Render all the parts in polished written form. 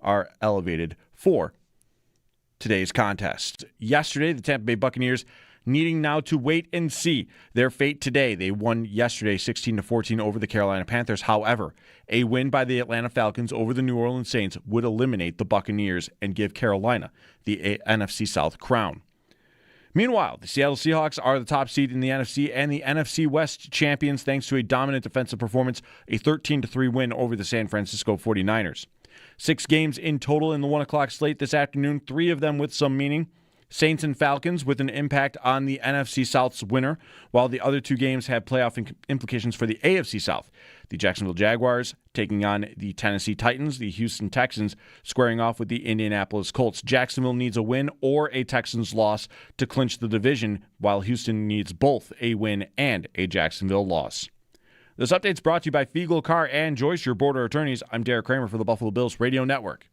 are elevated for today's contest. Yesterday, the Tampa Bay Buccaneers needing now to wait and see their fate today. They won yesterday 16-14 over the Carolina Panthers. However, a win by the Atlanta Falcons over the New Orleans Saints would eliminate the Buccaneers and give Carolina the NFC South crown. Meanwhile, the Seattle Seahawks are the top seed in the NFC and the NFC West champions thanks to a dominant defensive performance, a 13-3 win over the San Francisco 49ers. 6 games in total in the 1 o'clock slate this afternoon, 3 of them with some meaning. Saints and Falcons with an impact on the NFC South's winner, while the other 2 games have playoff implications for the AFC South. The Jacksonville Jaguars taking on the Tennessee Titans, the Houston Texans squaring off with the Indianapolis Colts. Jacksonville needs a win or a Texans loss to clinch the division, while Houston needs both a win and a Jacksonville loss. This update is brought to you by Fiegel Carr and Joyce, your border attorneys. I'm Derek Kramer for the Buffalo Bills Radio Network.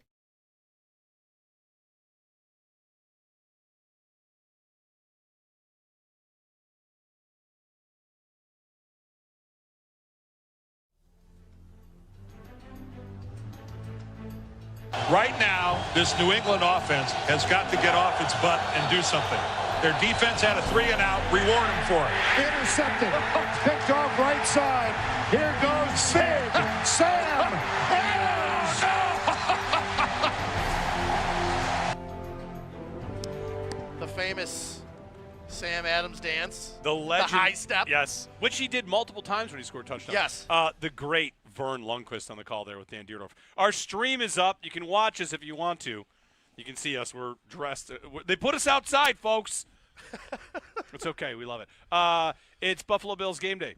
Right now, this New England offense has got to get off its butt and do something. Their defense had a 3-and-out. Reward them for it. Intercepted. Picked off right side. Here goes Big Sam Adams. The famous Sam Adams dance. The legend. The high step. Yes. Which he did multiple times when he scored touchdowns. Yes. The great Vern Lundquist on the call there with Dan Dierdorf. Our stream is up. You can watch us if you want to. You can see us. We're dressed. They put us outside, folks. It's okay. We love it. It's Buffalo Bills game day.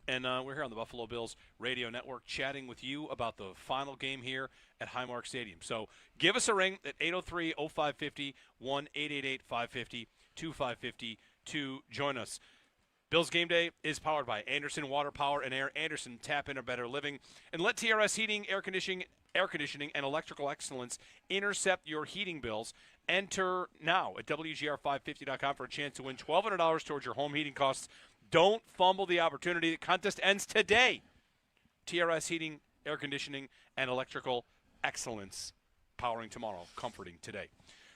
And we're here on the Buffalo Bills Radio Network chatting with you about the final game here at Highmark Stadium. So give us a ring at 803-0550, 1-888-550-2550 to join us. Bills Game Day is powered by Anderson Water Power and Air. Anderson, tap in a better living. And let TRS Heating, Air Conditioning, and Electrical Excellence intercept your heating bills. Enter now at WGR550.com for a chance to win $1,200 towards your home heating costs. Don't fumble the opportunity. The contest ends today. TRS Heating, Air Conditioning, and Electrical Excellence. Powering tomorrow, comforting today.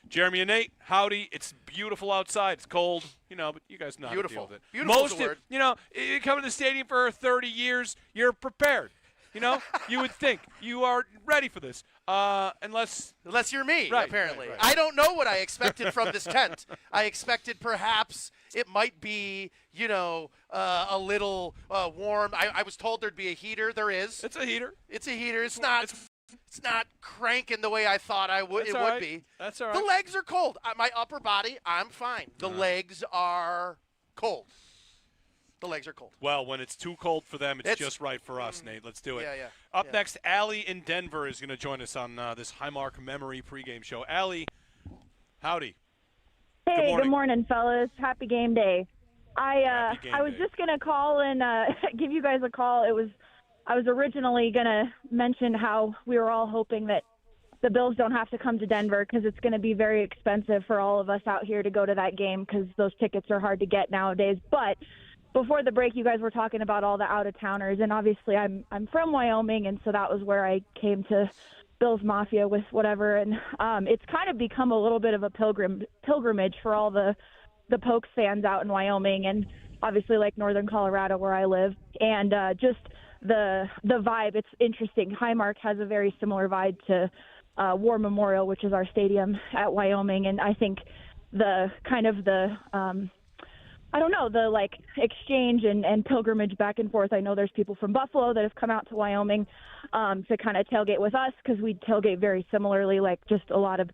Jeremy and Nate, howdy. It's beautiful outside. It's cold, but you guys know how to deal with it. Beautiful is the word. You come to the stadium for 30 years, you're prepared. You would think you are ready for this, unless you're me, right, apparently. Right. I don't know what I expected from this tent. I expected perhaps it might be, a little warm. I was told there'd be a heater. There is. It's a heater. It's a heater. It's not cranking the way I thought it would be. That's all right. The legs are cold. My upper body, I'm fine. The legs are cold. The legs are cold. Well, when it's too cold for them, it's just right for us, Nate. Let's do it. Yeah. Up next, Allie in Denver is going to join us on this Highmark Memory pregame show. Allie, howdy. Hey, good morning, fellas. Happy game day. I was just going to call and give you guys a call. I was originally going to mention how we were all hoping that the Bills don't have to come to Denver because it's going to be very expensive for all of us out here to go to that game because those tickets are hard to get nowadays. But before the break, you guys were talking about all the out-of-towners, and obviously I'm from Wyoming, and so that was where I came to Bills Mafia with whatever. And it's kind of become a little bit of a pilgrimage for all the Pokes fans out in Wyoming and obviously like northern Colorado where I live. And just the vibe, it's interesting. Highmark has a very similar vibe to War Memorial, which is our stadium at Wyoming. And I think the kind of the exchange and pilgrimage back and forth. I know there's people from Buffalo that have come out to Wyoming to kind of tailgate with us because we tailgate very similarly, like just a lot of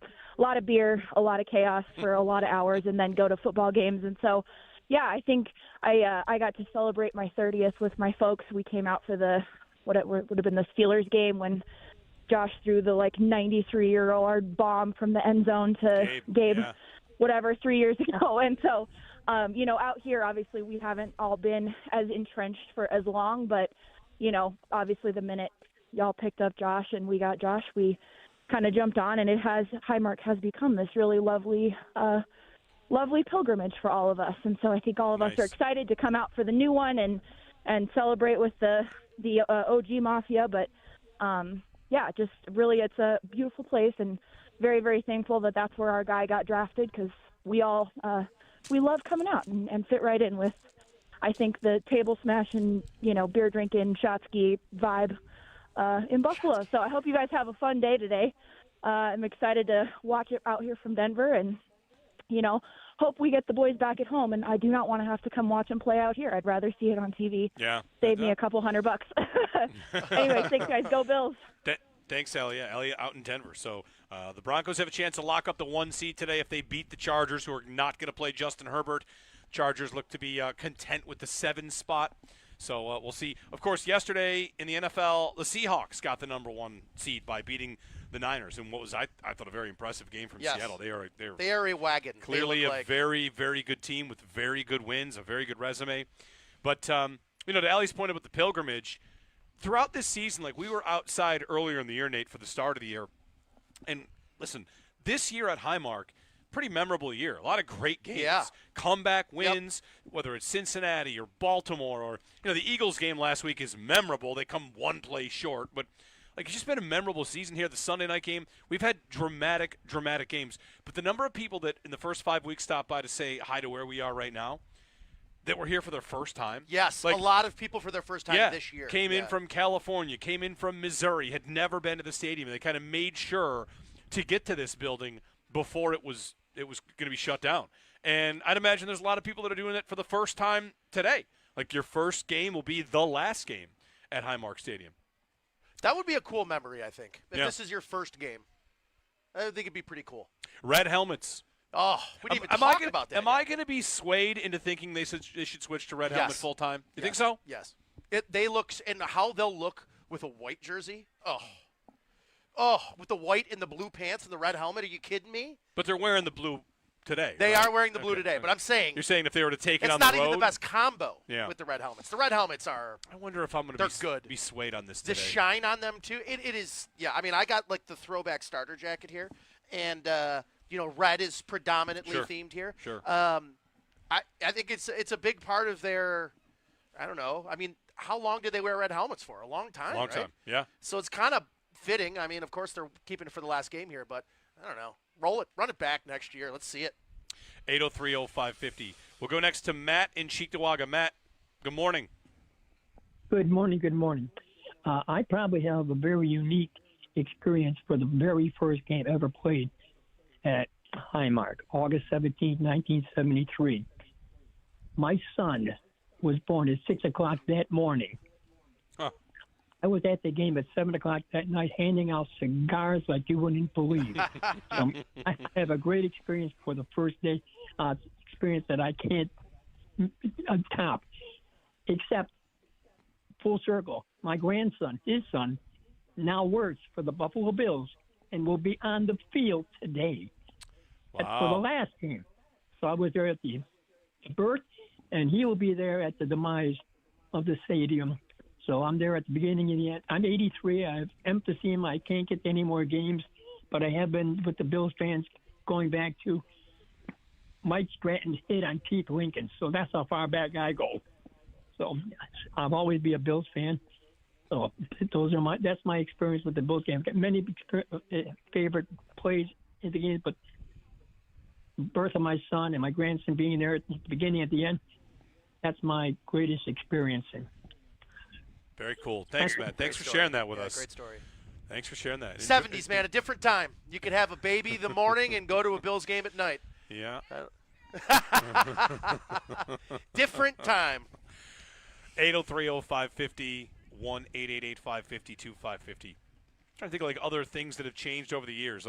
beer, a lot of chaos for a lot of hours, and then go to football games. And so, yeah, I think I got to celebrate my 30th with my folks. We came out for would have been the Steelers game when Josh threw the 93-year-old bomb from the end zone to Gabe, whatever, 3 years ago. And so, out here, obviously, we haven't all been as entrenched for as long, but, obviously the minute y'all picked up Josh and we got Josh, we kind of jumped on, and Highmark has become this really lovely pilgrimage for all of us. And so I think all of us are excited to come out for the new one and celebrate with the OG Mafia. But, yeah, just really it's a beautiful place, and very, very thankful that that's where our guy got drafted, because we all we love coming out and fit right in with, I think, the table smashing, beer drinking, shot ski vibe in Buffalo. So I hope you guys have a fun day today. I'm excited to watch it out here from Denver, and hope we get the boys back at home. And I do not want to have to come watch them play out here. I'd rather see it on TV. Yeah. Save me a couple $100. Anyway, thanks, guys. Go Bills. Thanks, Elliot. Elliot out in Denver. So the Broncos have a chance to lock up the 1 seed today if they beat the Chargers, who are not going to play Justin Herbert. Chargers look to be content with the 7 spot. So we'll see. Of course, yesterday in the NFL, the Seahawks got the number 1 seed by beating the Niners, and what was I thought a very impressive game from Seattle. They are a wagon. Clearly a very, very good team with very good wins, a very good resume. But to Ellie's point about the pilgrimage, throughout this season, like we were outside earlier in the year, Nate, for the start of the year, and listen, this year at Highmark, pretty memorable year. A lot of great games, comeback wins, whether it's Cincinnati or Baltimore or the Eagles game last week is memorable. They come one play short, but it's just been a memorable season here. The Sunday night game, we've had dramatic games, but the number of people that in the first 5 weeks stopped by to say hi to where we are right now, that were here for their first time. Yes, a lot of people for their first time this year. Came in from California, came in from Missouri, had never been to the stadium. They kind of made sure to get to this building before it was going to be shut down. And I'd imagine there's a lot of people that are doing it for the first time today. Like your first game will be the last game at Highmark Stadium. That would be a cool memory, I think. If this is your first game, I think it'd be pretty cool. Red helmets. Oh, we didn't even talk about that. Am I going to be swayed into thinking they should switch to red helmet full time? You think so? Yes. They look, and how they'll look with a white jersey. Oh, with the white and the blue pants and the red helmet. Are you kidding me? But they're wearing the blue today. They are wearing the blue today, but I'm saying. You're saying if they were to take it on the road? It's not even the best combo with the red helmets. The red helmets are. I wonder if I'm going to be swayed on this today. The shine on them, too. It is, I mean, I got the throwback starter jacket here, and, red is predominantly themed here. Sure. I think it's a big part of their, I don't know. I mean, how long did they wear red helmets for? A long time, Long time, yeah. So it's kind of fitting. I mean, of course, they're keeping it for the last game here, but I don't know. Run it back next year. Let's see it. 803-0550. We'll go next to Matt in Cheektowaga. Matt, good morning. Good morning. I probably have a very unique experience for the very first game ever played at Highmark, August 17, 1973. My son was born at 6 o'clock that morning. Huh. I was at the game at 7 o'clock that night handing out cigars like you wouldn't believe. I have a great experience for the first day, experience that I can't top, except full circle. My grandson, his son, now works for the Buffalo Bills and will be on the field today for the last game. So I was there at the birth, and he will be there at the demise of the stadium. So I'm there at the beginning and the end. I'm 83. I have emphysema. I can't get to any more games, but I have been with the Bills fans going back to Mike Stratton's hit on Keith Lincoln. So that's how far back I go. So I'll always be a Bills fan. So that's my experience with the Bills game. I've got many favorite plays in the game, but the birth of my son and my grandson being there at the beginning and at the end, that's my greatest experience. Very cool. Thanks, Matt. Thanks for sharing that with us. Great story. Thanks for sharing that. 70s, man, a different time. You could have a baby the morning and go to a Bills game at night. Yeah. Different time. 803-0550, 1-888-550-2550. Trying to think of other things that have changed over the years.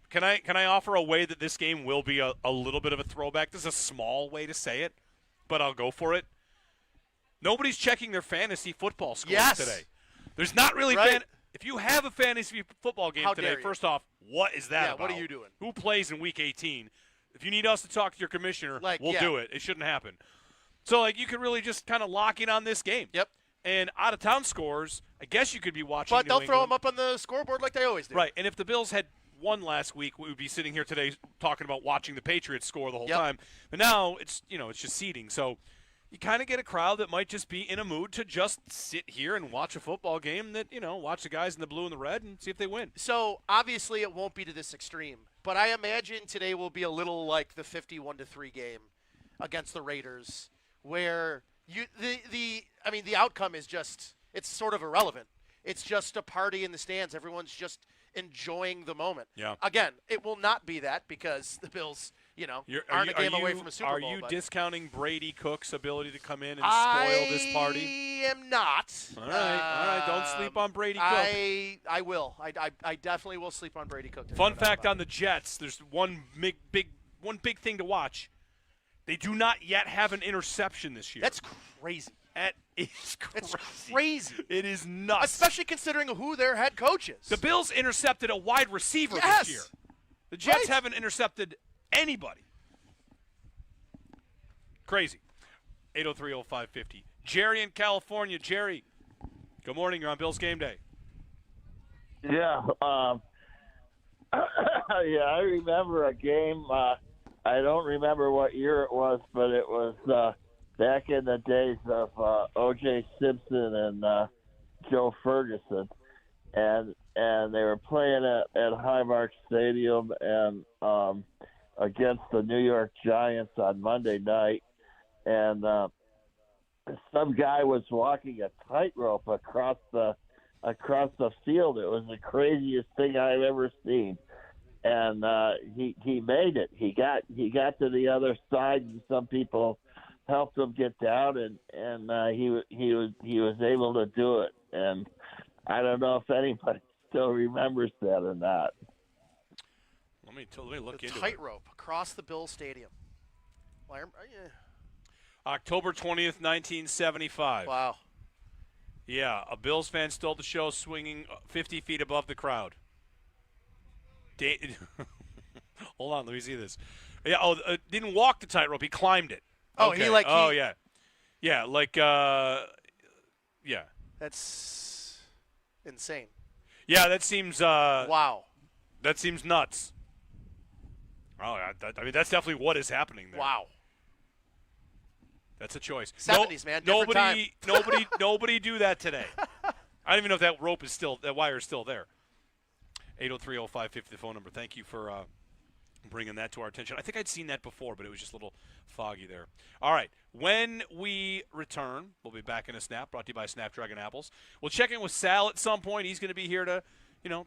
Can I offer a way that this game will be a little bit of a throwback? This is a small way to say it, but I'll go for it. Nobody's checking their fantasy football scores today. There's not really if you have a fantasy football game today, first off, what is that about? What are you doing? Who plays in Week 18? If you need us to talk to your commissioner, we'll do it. It shouldn't happen. So, you could really just kind of lock in on this game. Yep. And out-of-town scores, I guess you could be watching But they'll throw them up on the scoreboard like they always do. Right, and if the Bills had won last week, we would be sitting here today talking about watching the Patriots score the whole time. But now it's just seeding. So you kind of get a crowd that might just be in a mood to just sit here and watch a football game that, watch the guys in the blue and the red and see if they win. So obviously it won't be to this extreme, but I imagine today will be a little like the 51-3 game against the Raiders, where the outcome is just, it's sort of irrelevant. It's just a party in the stands. Everyone's just enjoying the moment. Yeah. Again, it will not be that because the Bills, aren't a game away from a Super Bowl. Are you discounting Brady Cook's ability to come in and spoil this party? I am not. All right. Don't sleep on Brady Cook. I will. I definitely will sleep on Brady Cook. Fun fact on the Jets: there's one big thing to watch. They do not yet have an interception this year. That's crazy. That is crazy. It's crazy. It is nuts. Especially considering who their head coach is. The Bills intercepted a wide receiver Yes. this year. The Jets haven't intercepted anybody. Crazy. 803-0550. Jerry in California. Jerry, good morning. You're on Bills Game Day. Yeah. I remember a game. I don't remember what year it was, but it was back in the days of O.J. Simpson and Joe Ferguson, and they were playing at Highmark Stadium and against the New York Giants on Monday night, and some guy was walking a tightrope across the field. It was the craziest thing I've ever seen. And he made it. He got to the other side, and some people helped him get down, and he was able to do it. And I don't know if anybody still remembers that or not. Let me look into it. Tightrope across the Bills Stadium. October 20th, 1975. Wow. Yeah, a Bills fan stole the show swinging 50 feet above the crowd. Hold on, let me see this. Yeah, didn't walk the tightrope, he climbed it. Oh, okay. Yeah. Yeah, yeah. That's insane. Yeah, that seems wow. That seems nuts. Oh, I mean, that's definitely what is happening there. Wow. That's a choice. 70s, man. Different time. Nobody do that today. I don't even know if that wire is still there. 803-0550, the phone number. Thank you for bringing that to our attention. I think I'd seen that before, but it was just a little foggy there. All right. When we return, we'll be back in a snap, brought to you by Snapdragon Apples. We'll check in with Sal at some point. He's going to be here to,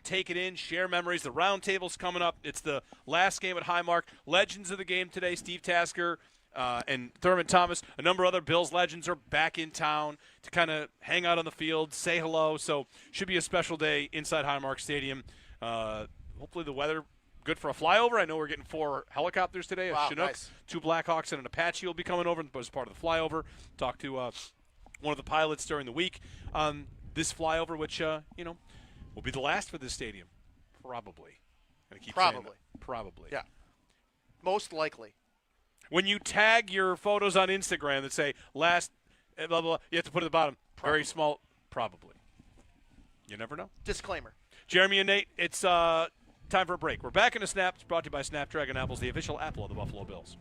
take it in, share memories. The round table's coming up. It's the last game at Highmark. Legends of the game today, Steve Tasker and Thurman Thomas. A number of other Bills legends are back in town to kind of hang out on the field, say hello. So should be a special day inside Highmark Stadium. Hopefully the weather good for a flyover. I know we're getting 4 helicopters today. Wow, a Chinook, nice. 2 Blackhawks, and an Apache will be coming over as part of the flyover. Talk to one of the pilots during the week. This flyover, which, will be the last for this stadium. Probably. Probably. Yeah. Most likely. When you tag your photos on Instagram that say last blah, blah, blah, you have to put at the bottom. Probably. Very small. Probably. You never know. Disclaimer. Jeremy and Nate, it's time for a break. We're back in a snap. It's brought to you by Snapdragon Apples, the official apple of the Buffalo Bills.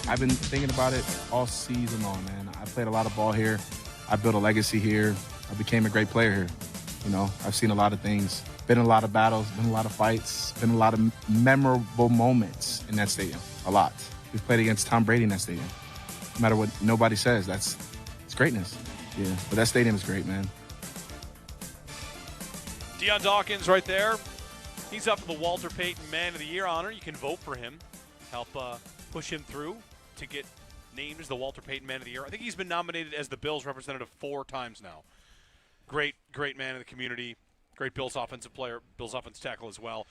I've been thinking about it all season long, man. I played a lot of ball here. I built a legacy here. I became a great player here. You know, I've seen a lot of things, been in a lot of battles, been in a lot of fights, been in a lot of memorable moments in that stadium, a lot. We've played against Tom Brady in that stadium. No matter what nobody says, it's greatness. Yeah, but that stadium is great, man. Dion Dawkins right there. He's up for the Walter Payton Man of the Year honor. You can vote for him. Help push him through to get named as the Walter Payton Man of the Year. I think he's been nominated as the Bills representative 4 times now. Great man of the community. Great Bills offensive player, Bills offensive tackle as well.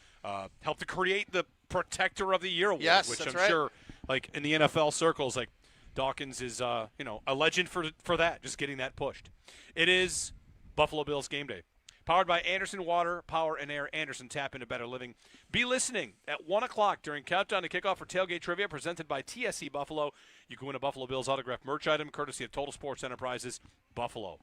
Helped to create the Protector of the Year award, which I'm sure, like in the NFL circles, like Dawkins is, a legend for that. Just getting that pushed. It is Buffalo Bills game day. Powered by Anderson Water, Power and Air. Anderson, tap into better living. Be listening at 1 o'clock during Countdown to Kickoff for Tailgate Trivia presented by TSC Buffalo. You can win a Buffalo Bills autographed merch item courtesy of Total Sports Enterprises, Buffalo.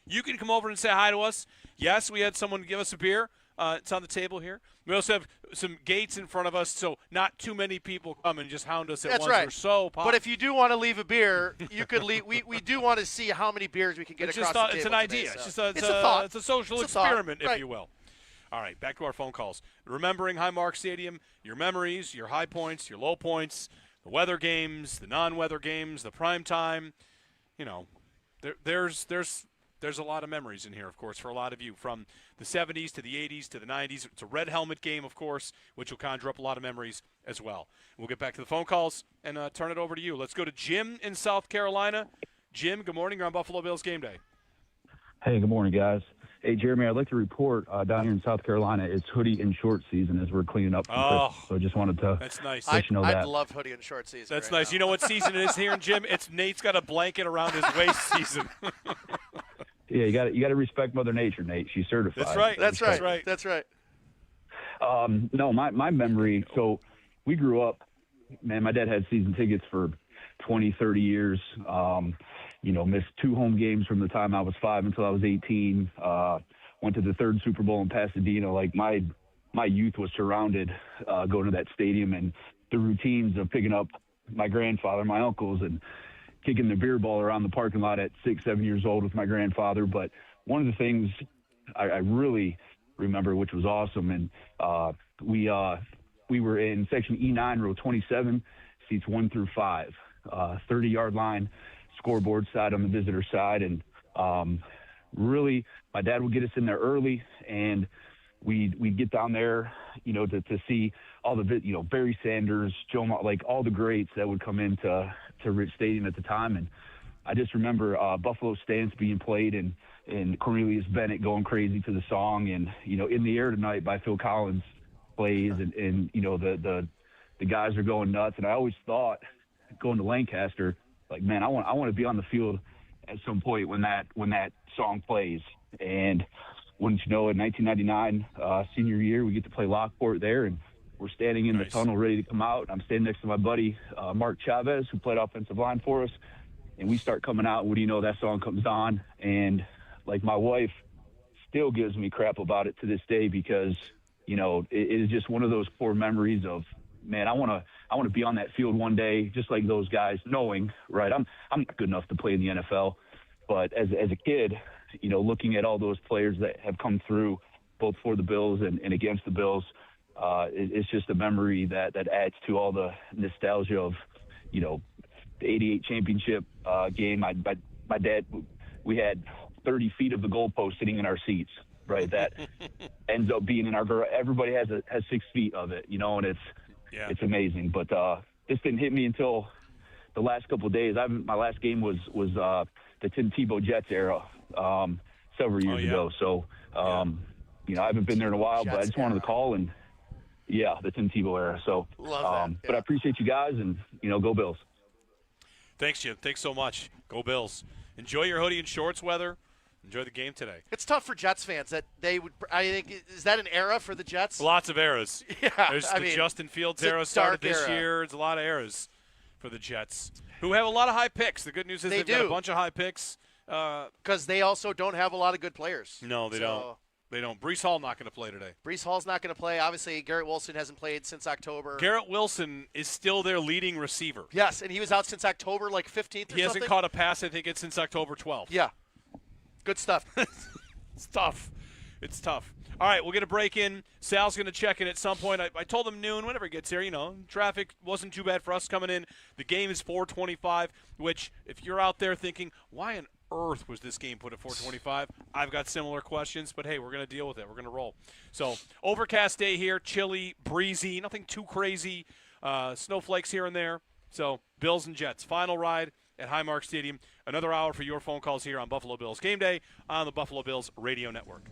You can come over and say hi to us. Yes, we had someone give us a beer. It's on the table here. We also have some gates in front of us, so not too many people come and just hound us at once. Right. We're so popular. But if you do want to leave a beer, you could leave. We do want to see how many beers we can get across the table. It's an idea. Today, so. It's a thought. It's a social it's experiment, a thought. if you will. All right, back to our phone calls. Remembering Highmark Stadium, your memories, your high points, your low points, the weather games, the non-weather games, the prime time. You know, there's a lot of memories in here, of course, for a lot of you, from the 70s to the 80s to the 90s. It's a red helmet game, of course, which will conjure up a lot of memories as well. We'll get back to the phone calls and turn it over to you. Let's go to Jim in South Carolina. Jim, good morning. You're on Buffalo Bills game day. Hey, good morning, guys. Hey, Jeremy, I'd like to report down here in South Carolina, it's hoodie and short season as we're cleaning up. So I just wanted to let you know that. I love hoodie and short season. That's right nice. now. You know what season it is here in Jim? It's Nate's got a blanket around his waist season. Yeah, you got to respect Mother Nature, Nate. She's certified. That's right. No, my memory. So we grew up. Man, my dad had season tickets for 20, 30 years. Missed 2 home games from the time I was 5 until I was 18. Went to the 3rd Super Bowl in Pasadena. Like my youth was surrounded going to that stadium, and the routines of picking up my grandfather, my uncles, and kicking the beer ball around the parking lot at 6, 7 years old with my grandfather. But one of the things I really remember, which was awesome, and we were in section E9, row 27, seats 1 through 5, 30-yard line, scoreboard side on the visitor side. And really, my dad would get us in there early, and we'd get down there, to see all the, Barry Sanders, Joe, like all the greats that would come into Rich Stadium at the time. And I just remember Buffalo Stance being played, and Cornelius Bennett going crazy to the song, and In the Air Tonight by Phil Collins plays, and the guys are going nuts. And I always thought, going to Lancaster, like, man, I want to be on the field at some point when that song plays. And wouldn't you know, in 1999 senior year, we get to play Lockport there, and we're standing in the tunnel ready to come out. I'm standing next to my buddy, Mark Chavez, who played offensive line for us. And we start coming out, and what do you know, that song comes on. And, like, my wife still gives me crap about it to this day because, it is just one of those core memories of, man, I want to be on that field one day, just like those guys, knowing, right, I'm not good enough to play in the NFL. But as a kid, looking at all those players that have come through both for the Bills and against the Bills, it's just a memory that adds to all the nostalgia of, the 88 championship game. My dad, we had 30 feet of the goalpost sitting in our seats, right? That ends up being in our garage. Everybody has 6 feet of it, and it's amazing. But this didn't hit me until the last couple of days. My last game was the Tim Tebow Jets era several years ago. So, I haven't been there in a while, but I just wanted to call and, the Tim Tebow era. So, but I appreciate you guys, and, go Bills. Thanks, Jim. Thanks so much. Go Bills. Enjoy your hoodie and shorts weather. Enjoy the game today. It's tough for Jets fans that they would. I think, is that an era for the Jets? Lots of eras. Yeah, there's the Justin Fields era started this year. It's a lot of eras for the Jets, who have a lot of high picks. The good news is they've got a bunch of high picks. Because they also don't have a lot of good players. No, they don't. They don't. Brees Hall not going to play today. Brees Hall's not going to play. Obviously, Garrett Wilson hasn't played since October. Garrett Wilson is still their leading receiver. Yes, and he was out since October, like 15th or something. He hasn't caught a pass, I think it's since October 12th. Yeah. Good stuff. It's tough. It's tough. All right, we'll get a break in. Sal's going to check in at some point. I told him noon, whenever he gets here. Traffic wasn't too bad for us coming in. The game is 4:25, which if you're out there thinking, why on earth was this game put at 4:25? I've got similar questions, but hey, we're going to deal with it. We're going to roll. So, overcast day here, chilly, breezy, nothing too crazy. Snowflakes here and there. So, Bills and Jets, final ride at Highmark Stadium. Another hour for your phone calls here on Buffalo Bills Game Day on the Buffalo Bills Radio Network.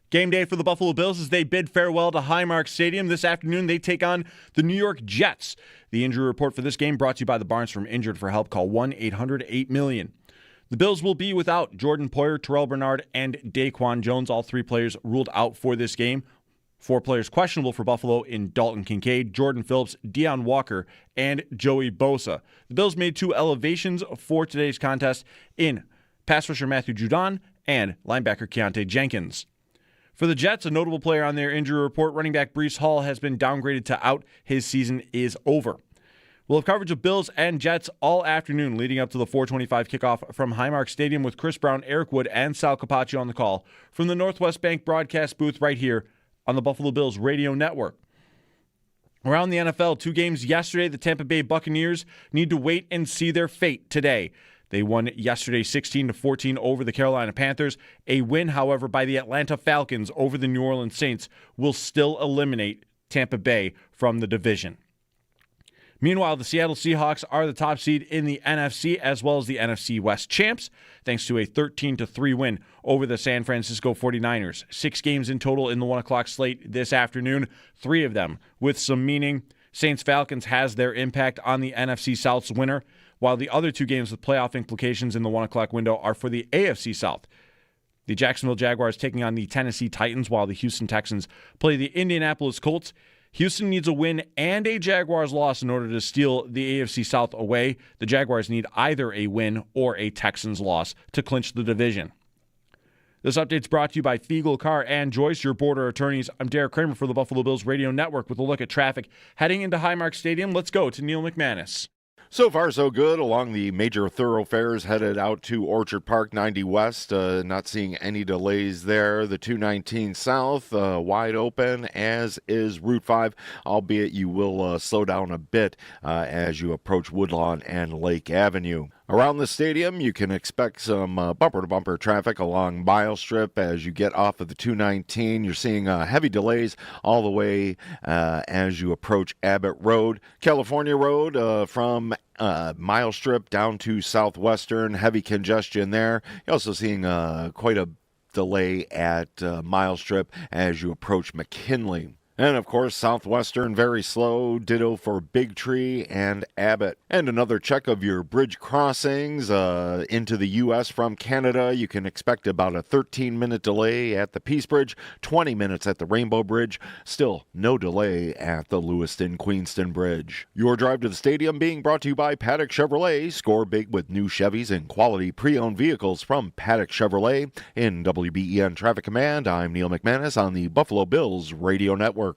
Game day for the Buffalo Bills as they bid farewell to Highmark Stadium. This afternoon, they take on the New York Jets. The injury report for this game brought to you by the Barnes from Injured for Help. Call 1-800-8-million. The Bills will be without Jordan Poyer, Terrell Bernard, and Daquan Jones. All three players ruled out for this game. 4 players questionable for Buffalo in Dalton Kincaid, Jordan Phillips, Deion Walker, and Joey Bosa. The Bills made 2 elevations for today's contest in pass rusher Matthew Judon and linebacker Keontae Jenkins. For the Jets, a notable player on their injury report, running back Breece Hall, has been downgraded to out. His season is over. We'll have coverage of Bills and Jets all afternoon leading up to the 4:25 kickoff from Highmark Stadium with Chris Brown, Eric Wood, and Sal Capaccio on the call from the Northwest Bank broadcast booth right here on the Buffalo Bills radio network. Around the NFL, 2 games yesterday, the Tampa Bay Buccaneers need to wait and see their fate today. They won yesterday 16-14 over the Carolina Panthers. A win, however, by the Atlanta Falcons over the New Orleans Saints will still eliminate Tampa Bay from the division. Meanwhile, the Seattle Seahawks are the top seed in the NFC as well as the NFC West champs, thanks to a 13-3 win over the San Francisco 49ers. 6 games in total in the 1 o'clock slate this afternoon, 3 of them with some meaning. Saints-Falcons has their impact on the NFC South's winner, while the other 2 games with playoff implications in the 1 o'clock window are for the AFC South. The Jacksonville Jaguars taking on the Tennessee Titans, while the Houston Texans play the Indianapolis Colts. Houston needs a win and a Jaguars loss in order to steal the AFC South away. The Jaguars need either a win or a Texans loss to clinch the division. This update's brought to you by Fiegel, Carr, and Joyce, your border attorneys. I'm Derek Kramer for the Buffalo Bills Radio Network with a look at traffic heading into Highmark Stadium. Let's go to Neil McManus. So far, so good along the major thoroughfares headed out to Orchard Park 90 West. Not seeing any delays there. The 219 South wide open, as is Route 5, albeit you will slow down a bit as you approach Woodlawn and Lake Avenue. Around the stadium, you can expect some bumper-to-bumper traffic along Mile Strip as you get off of the 219. You're seeing heavy delays all the way as you approach Abbott Road. California Road from Mile Strip down to Southwestern, heavy congestion there. You're also seeing quite a delay at Mile Strip as you approach McKinley. And, of course, Southwestern, very slow, ditto for Big Tree and Abbott. And another check of your bridge crossings into the U.S. from Canada. You can expect about a 13-minute delay at the Peace Bridge, 20 minutes at the Rainbow Bridge. Still no delay at the Lewiston-Queenston Bridge. Your drive to the stadium being brought to you by Paddock Chevrolet. Score big with new Chevys and quality pre-owned vehicles from Paddock Chevrolet. In WBEN Traffic Command, I'm Neil McManus on the Buffalo Bills Radio Network.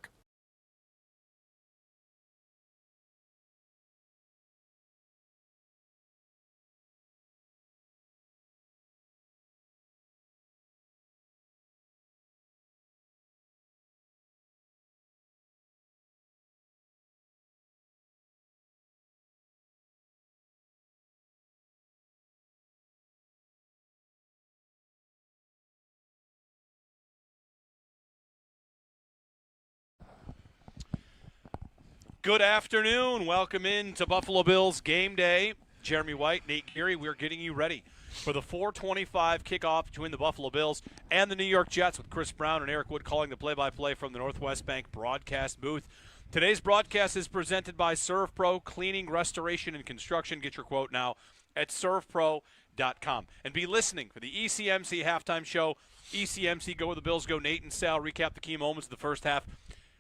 Good afternoon. Welcome in to Buffalo Bills Game Day. Jeremy White, Nate Geary, we're getting you ready for the 4:25 kickoff between the Buffalo Bills and the New York Jets with Chris Brown and Eric Wood calling the play-by-play from the Northwest Bank broadcast booth. Today's broadcast is presented by ServPro Cleaning, Restoration, and Construction. Get your quote now at servpro.com. And be listening for the ECMC halftime show. ECMC Go Where the Bills Go. Nate and Sal recap the key moments of the first half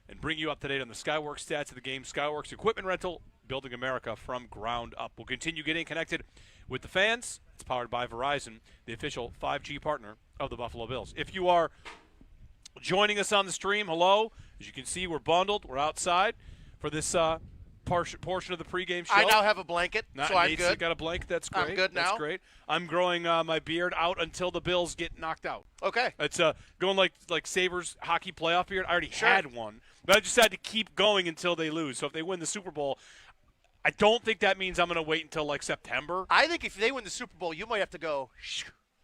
and bring you up to date on the Skyworks stats of the game. Skyworks equipment rental, building America from ground up. We'll continue getting connected with the fans. It's powered by Verizon, the official 5G partner of the Buffalo Bills. If you are joining us on the stream, hello. As you can see, we're bundled. We're outside for this portion of the pregame show. I now have a blanket, so I'm Nate's good. Got a blanket. That's great. I'm good now. That's great. I'm growing my beard out until the Bills get knocked out. Okay. It's going like Sabres hockey playoff beard. I already had one, but I just had to keep going until they lose. So if they win the Super Bowl, I don't think that means I'm going to wait until like September. I think if they win the Super Bowl, you might have to go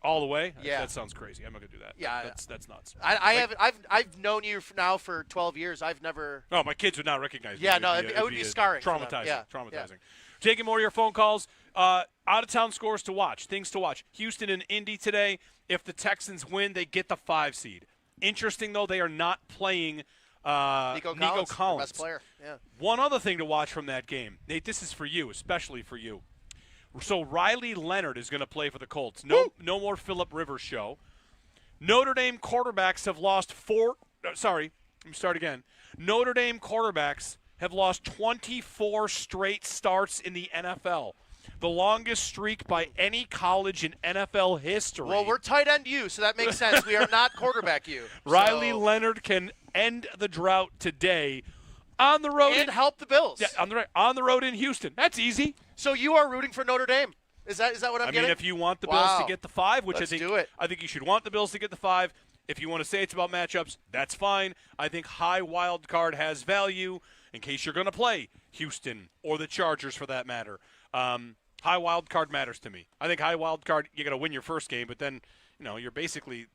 all the way. Yeah, that sounds crazy. I'm not going to do that. Yeah, that's nuts. I've known you now for 12 years. I've never. Oh, my kids would not recognize me. Yeah, no, it would be scarring. Traumatizing. Yeah. Traumatizing. Taking more of your phone calls. Out-of-town scores to watch, things to watch. Houston and Indy today. If the Texans win, they get the 5 seed. Interesting, though, they are not playing Nico Collins. Best player. Yeah. One other thing to watch from that game. Nate, this is for you, especially for you. So Riley Leonard is going to play for the Colts. No more Phillip Rivers show. Notre Dame quarterbacks have lost Notre Dame quarterbacks have lost 24 straight starts in the NFL. The longest streak by any college in NFL history. Well, we're tight end you, so that makes sense. We are not quarterback you. Riley Leonard can end the drought today on the road. And help the Bills. Yeah, on the road in Houston. That's easy. So you are rooting for Notre Dame. Is that what I'm getting? I mean, if you want the Bills to get the 5, which Let's I think do it. I think you should want the Bills to get the 5. If you want to say it's about matchups, that's fine. I think high wild card has value in case you're going to play Houston or the Chargers for that matter. High wild card matters to me. I think high wild card, you got to win your first game, but then, you're basically,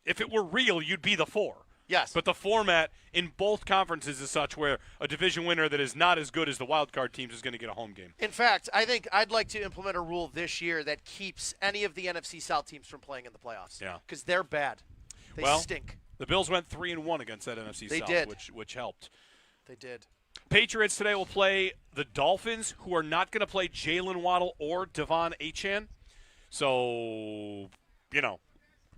if it were real, you'd be the 4. Yes. But the format in both conferences is such where a division winner that is not as good as the wild card teams is going to get a home game. In fact, I think I'd like to implement a rule this year that keeps any of the NFC South teams from playing in the playoffs. Yeah. Because they're bad. They stink. The Bills went 3-1 against that NFC South, did. which helped. They did. Patriots today will play the Dolphins, who are not going to play Jalen Waddle or Devon Achane. So,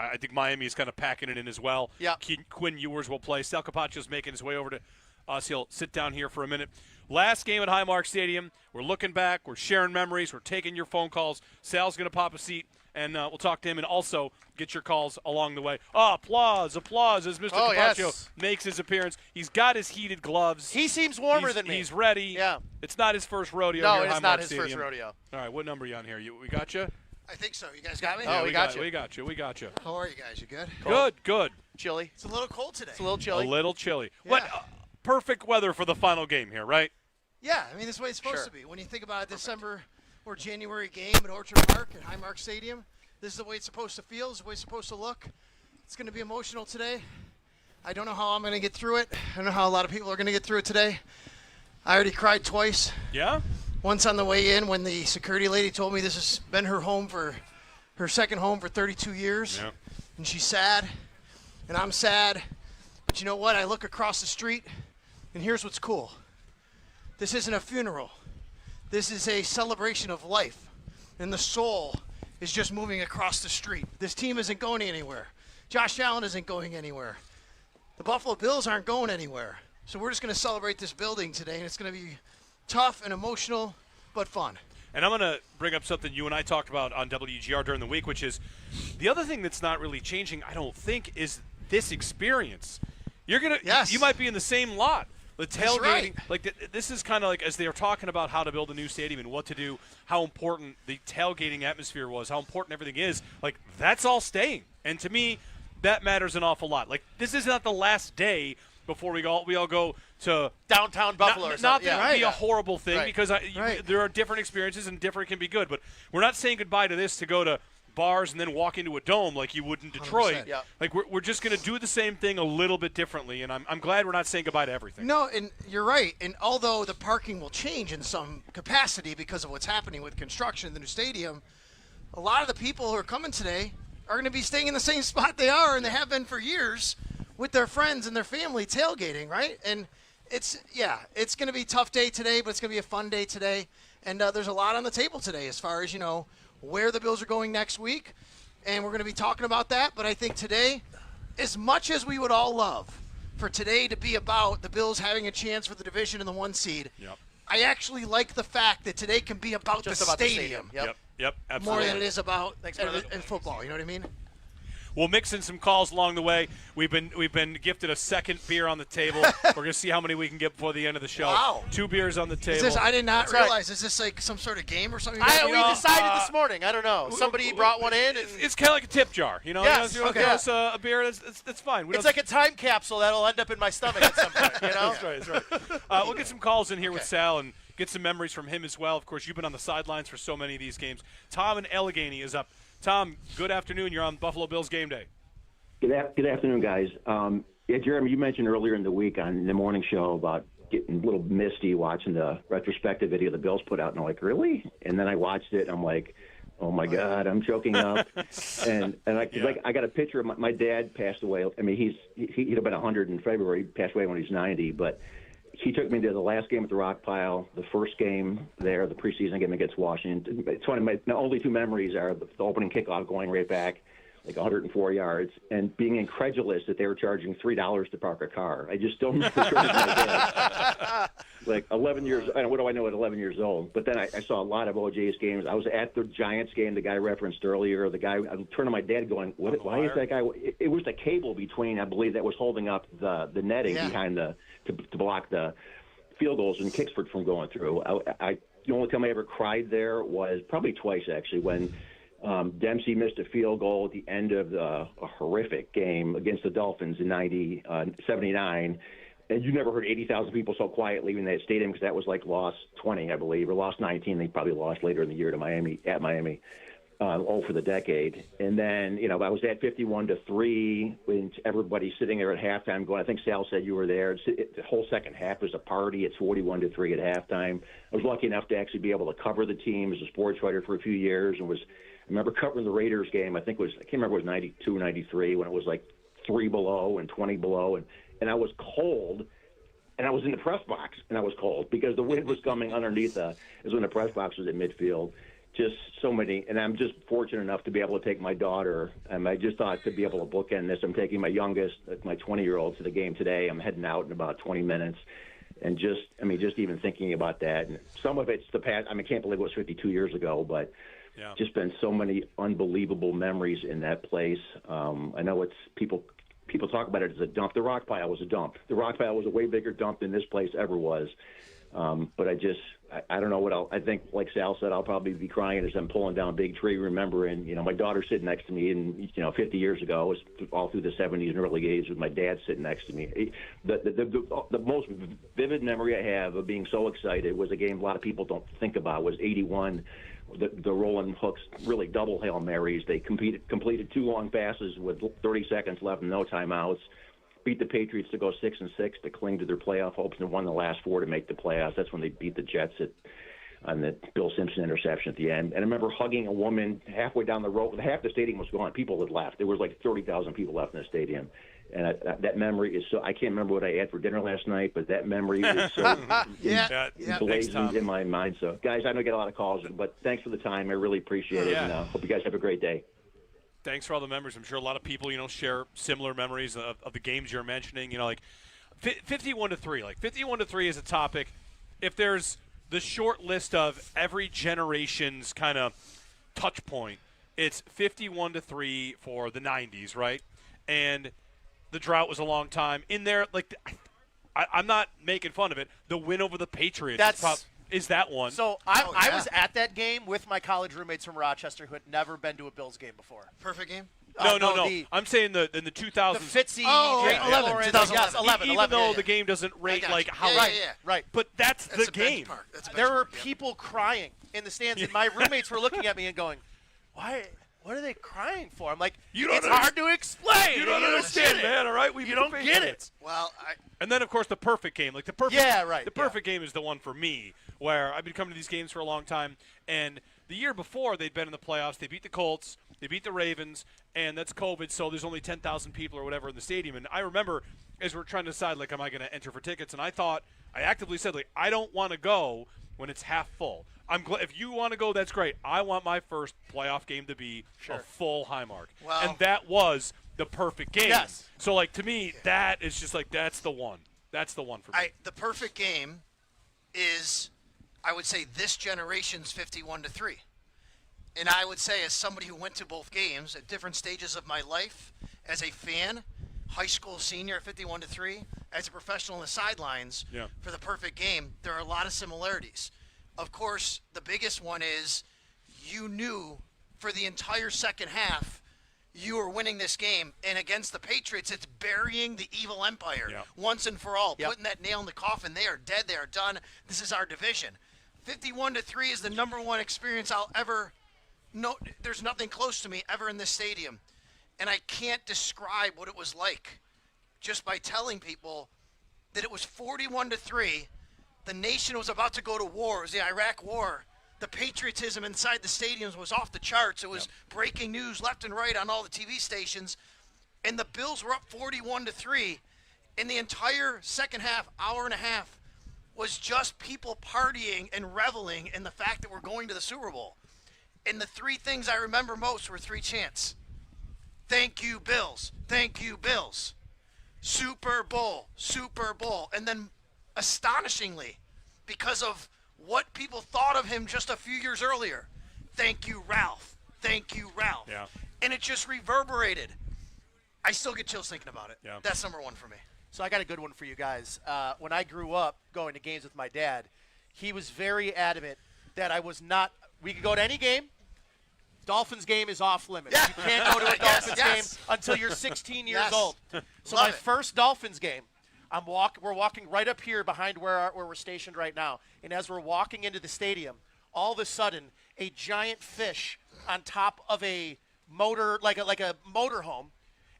I think Miami is kind of packing it in as well. Yeah. Quinn Ewers will play. Sal Capaccio is making his way over to us. He'll sit down here for a minute. Last game at Highmark Stadium. We're looking back. We're sharing memories. We're taking your phone calls. Sal's going to pop a seat, and we'll talk to him and also get your calls along the way. Oh, applause as Mr. Capaccio makes his appearance. He's got his heated gloves. He seems warmer than me. He's ready. Yeah. It's not his first rodeo No, here at it's Highmark not his Stadium. first rodeo. All right, what number are you on here? We got you? I think so. You guys got me? Yeah, we got you. We got you. How are you guys? You good? Good. Chilly. It's a little cold today. It's a little chilly. A little chilly. Yeah. What perfect weather for the final game here, right? Yeah, I mean, this is the way it's supposed Sure. to be. When you think about a December or January game at Orchard Park at Highmark Stadium, this is the way it's supposed to feel. This is the way it's supposed to look. It's going to be emotional today. I don't know how I'm going to get through it. I don't know how a lot of people are going to get through it today. I already cried twice. Yeah? Once on the way in when the security lady told me this has been her home for her second home for 32 years. Yeah. And she's sad. And I'm sad. But you know what? I look across the street, and here's what's cool. This isn't a funeral. This is a celebration of life. And the soul is just moving across the street. This team isn't going anywhere. Josh Allen isn't going anywhere. The Buffalo Bills aren't going anywhere. So we're just going to celebrate this building today, and it's going to be tough and emotional, but fun. And I'm going to bring up something you and I talked about on WGR during the week, which is the other thing that's not really changing, I don't think, is this experience. You're going to, Yes. you might be in the same lot. The tailgating, right. like this is kind of like as they were talking about how to build a new stadium and what to do, how important the tailgating atmosphere was, how important everything is. Like that's all staying, and to me, that matters an awful lot. Like this is not the last day before we all go to downtown Buffalo. Not that it would be a horrible thing Right. because there are different experiences and different can be good, but we're not saying goodbye to this to go to bars and then walk into a dome like you would in Detroit. 100%. Yeah. Like we're just going to do the same thing a little bit differently, and I'm glad we're not saying goodbye to everything. No, and you're right. And although the parking will change in some capacity because of what's happening with construction in the new stadium, a lot of the people who are coming today are going to be staying in the same spot they are and they have been for years with their friends and their family tailgating, right? And it's going to be a tough day today, but it's going to be a fun day today. And there's a lot on the table today as far as, where the Bills are going next week. And we're going to be talking about that. But I think today, as much as we would all love for today to be about the Bills having a chance for the division and the 1 seed, Yep. I actually like the fact that today can be about Just the about stadium. the stadium. Yep. More Absolutely. than it is about Thanks, brother. in football. You know what I mean? We'll mix in some calls along the way. We've been gifted a second beer on the table. We're going to see how many we can get before the end of the show. Wow. 2 beers on the table. I did not That's right. realize. Is this like some sort of game or something? We decided this morning. I don't know. Somebody brought one in. And It's kind of like a tip jar, you know. Yes, You want to okay. throw us a beer? That's fine. it's like a time capsule that'll end up in my stomach at some point. That's right. We'll get some calls in here with Sal and get some memories from him as well. Of course, you've been on the sidelines for so many of these games. Tom in Allegheny is up. Tom, good afternoon. You're on Buffalo Bills Game Day. Good afternoon, guys. Jeremy, you mentioned earlier in the week on the morning show about getting a little misty watching the retrospective video the Bills put out, and I'm like, really? And then I watched it, and I'm like, oh my God, I'm choking up. and I got a picture of my dad passed away. I mean, he'd have been 100 in February. He passed away when he was 90, but he took me to the last game at the Rock Pile, the first game there, the preseason game against Washington. It's funny, my only two memories are the opening kickoff going right back, like 104 yards, and being incredulous that they were charging $3 to park a car. I just don't remember my dad. Like 11 years, what do I know at 11 years old? But then I saw a lot of OJ's games. I was at the Giants game, the guy referenced earlier. The guy, I turned to my dad going, why is that guy? It was the cable between, I believe, that was holding up the netting behind to block the field goals and kicks from going through. The only time I ever cried there was probably twice, actually, when Dempsey missed a field goal at the end of a horrific game against the Dolphins in 79. And you never heard 80,000 people so quiet leaving that stadium because that was like loss 20, I believe, or loss 19. They probably lost later in the year to Miami, for the decade. And then, I was at 51-3 when everybody's sitting there at halftime going, I think Sal said you were there. The whole second half was a party. It's 41-3 at halftime. I was lucky enough to actually be able to cover the team as a sports writer for a few years I remember covering the Raiders game. I can't remember if it was 92, 93 when it was like 3 below and 20 below. And I was cold, and I was in the press box, and I was cold because the wind was coming underneath is when the press box was at midfield. Just so many, and I'm just fortunate enough to be able to take my daughter, and I just thought to be able to bookend this. I'm taking my youngest, my 20-year-old, to the game today. I'm heading out in about 20 minutes. And just even thinking about that, and some of it's the past. I can't believe it was 52 years ago, but just been so many unbelievable memories in that place. I know it's people talk about it as a dump. The Rock Pile was a dump. The Rock Pile was a way bigger dump than this place ever was. But I don't know what I think, like Sal said, I'll probably be crying as I'm pulling down a big tree, remembering, my daughter sitting next to me, and 50 years ago, it was all through the 70s and early 80s with my dad sitting next to me. The most vivid memory I have of being so excited was a game a lot of people don't think about, was 81. The Roland Hooks, really double Hail Marys. They completed 2 long passes with 30 seconds left and no timeouts. Beat the Patriots to go 6-6 to cling to their playoff hopes, and won the last 4 to make the playoffs. That's when they beat the Jets on the Bill Simpson interception at the end. And I remember hugging a woman halfway down the road. Half the stadium was gone. People had left. There was like 30,000 people left in the stadium. And that memory is so – I can't remember what I had for dinner last night, but that memory is so blazing in my mind. So, guys, I know I get a lot of calls, but thanks for the time. I really appreciate it, and hope you guys have a great day. Thanks for all the memories. I'm sure a lot of people, share similar memories of the games you're mentioning. 51-3. Like 51-3 is a topic. If there's the short list of every generation's kind of touch point, it's 51-3 for the 90s, right? And the drought was a long time in there. Like, I'm not making fun of it. The win over the Patriots is that one. So I was at that game with my college roommates from Rochester who had never been to a Bills game before. Perfect game? No. I'm saying in the 2000s. The Fitzy, 11. Even though the game doesn't rate like how. Right. But that's the game. There were people crying in the stands, and my roommates were looking at me and going, "Why? What are they crying for?" I'm like, it's hard to explain. You don't understand, man. All right, you don't get it. Well, and then of course the perfect game, like the perfect. Yeah, right. The perfect game is the one for me, where I've been coming to these games for a long time, and the year before they'd been in the playoffs. They beat the Colts, they beat the Ravens, and that's COVID, so there's only 10,000 people or whatever in the stadium. And I remember as we're trying to decide, like, am I going to enter for tickets? And I actively said, like, I don't want to go when it's half full. I'm glad if you want to go, that's great. I want my first playoff game to be a full Highmark, and that was the perfect game. Yes. So, like, to me, that is just like that's the one. That's the one for me. The perfect game is, I would say, this generation's 51-3. And I would say, as somebody who went to both games at different stages of my life, as a fan, high school senior at 51-3, as a professional on the sidelines for the perfect game, there are a lot of similarities. Of course, the biggest one is you knew for the entire second half you were winning this game. And against the Patriots, it's burying the evil empire once and for all, putting that nail in the coffin. They are dead. They are done. This is our division. 51-3 is the number one experience I'll ever know. There's nothing close to me ever in this stadium. And I can't describe what it was like just by telling people that it was 41-3. The nation was about to go to war. It was the Iraq War. The patriotism inside the stadiums was off the charts. It was breaking news left and right on all the TV stations. And the Bills were up 41-3. In the entire second half, hour and a half, was just people partying and reveling in the fact that we're going to the Super Bowl. And the three things I remember most were three chants. Thank you, Bills. Thank you, Bills. Super Bowl. Super Bowl. And then, astonishingly, because of what people thought of him just a few years earlier, thank you, Ralph. Thank you, Ralph. Yeah. And it just reverberated. I still get chills thinking about it. Yeah. That's number one for me. So I got a good one for you guys. When I grew up going to games with my dad, he was very adamant that I was not – we could go to any game. Dolphins game is off limits. Yeah. You can't go to a Dolphins Yes. game until you're 16 years Yes. old. So Love my it. first Dolphins game, we're walking right up here behind where we're stationed right now. And as we're walking into the stadium, all of a sudden, a giant fish on top of a motor, like a motorhome,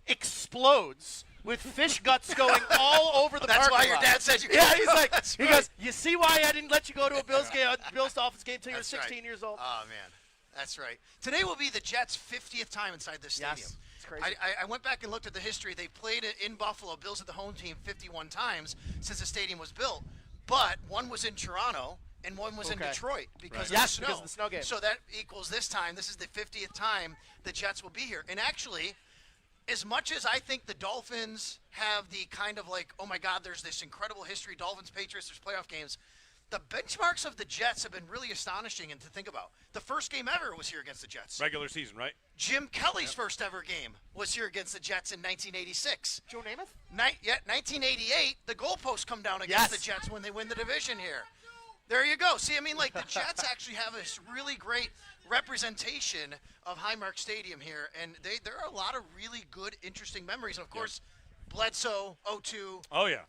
explodes with fish guts going all over the That's parking why your lot. dad said you Yeah, couldn't he's go. like, That's he right. goes, you see why I didn't let you go to a Bills game, Bills Dolphins game until you were That's 16 right. years old? Oh, man. That's right. Today will be the Jets' 50th time inside this stadium. Yes, it's crazy. I went back and looked at the history. They played it in Buffalo, Bills at the home team, 51 times since the stadium was built. But one was in Toronto and one was in Okay. Detroit because of Yes, the snow. because of the snow game. So that equals this time. This is the 50th time the Jets will be here. And actually, as much as I think the Dolphins have the kind of like, oh my God, there's this incredible history, Dolphins, Patriots, there's playoff games, the benchmarks of the Jets have been really astonishing and to think about. The first game ever was here against the Jets. Regular season, right? Jim Kelly's first ever game was here against the Jets in 1986. Joe Namath? 1988, the goalposts come down against the Jets when they win the division here. There you go. See, I mean, like the Jets actually have this really great representation of Highmark Stadium here, and there are a lot of really good, interesting memories. And of course, Bledsoe, 0-2. Oh, yeah.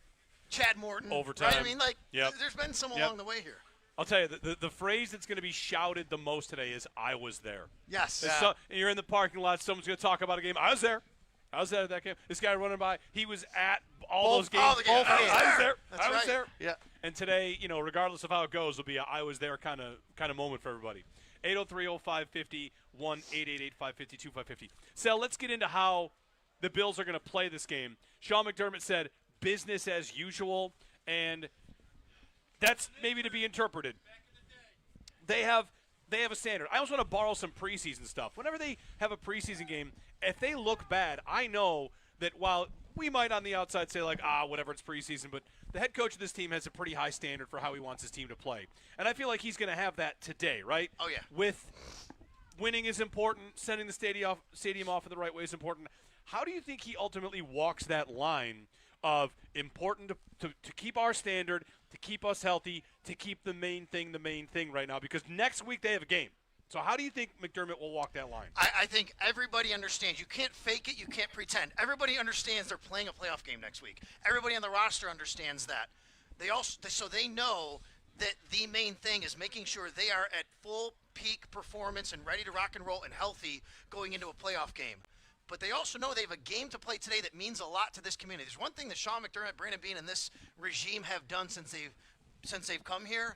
Chad Morton. Overtime. Right? I mean, like, Yep. there's been some Yep. along the way here. I'll tell you, the phrase that's going to be shouted the most today is, I was there. Yes. And you're in the parking lot, someone's going to talk about a game. I was there. I was at that game. This guy running by, he was at all those games. all the games. I was there. That's I was right. there. Yeah. And today, regardless of how it goes, will be a I was there kind of moment for everybody. 803-0550, 1-888-550-2550. Sal, let's get into how the Bills are going to play this game. Sean McDermott said business as usual, and that's maybe to be interpreted. They have a standard. I also want to borrow some preseason stuff. Whenever they have a preseason game, if they look bad, I know that while we might on the outside say like, whatever, it's preseason, but the head coach of this team has a pretty high standard for how he wants his team to play. And I feel like he's going to have that today, right? Oh, yeah. With winning is important, sending the stadium off in the right way is important. How do you think he ultimately walks that line of important to keep our standard, to keep us healthy, to keep the main thing right now? Because next week they have a game. So how do you think McDermott will walk that line? I think everybody understands. You can't fake it. You can't pretend. Everybody understands they're playing a playoff game next week. Everybody on the roster understands that. So they know that the main thing is making sure they are at full peak performance and ready to rock and roll and healthy going into a playoff game. But they also know they have a game to play today that means a lot to this community. There's one thing that Sean McDermott, Brandon Beane, and this regime have done since they've come here.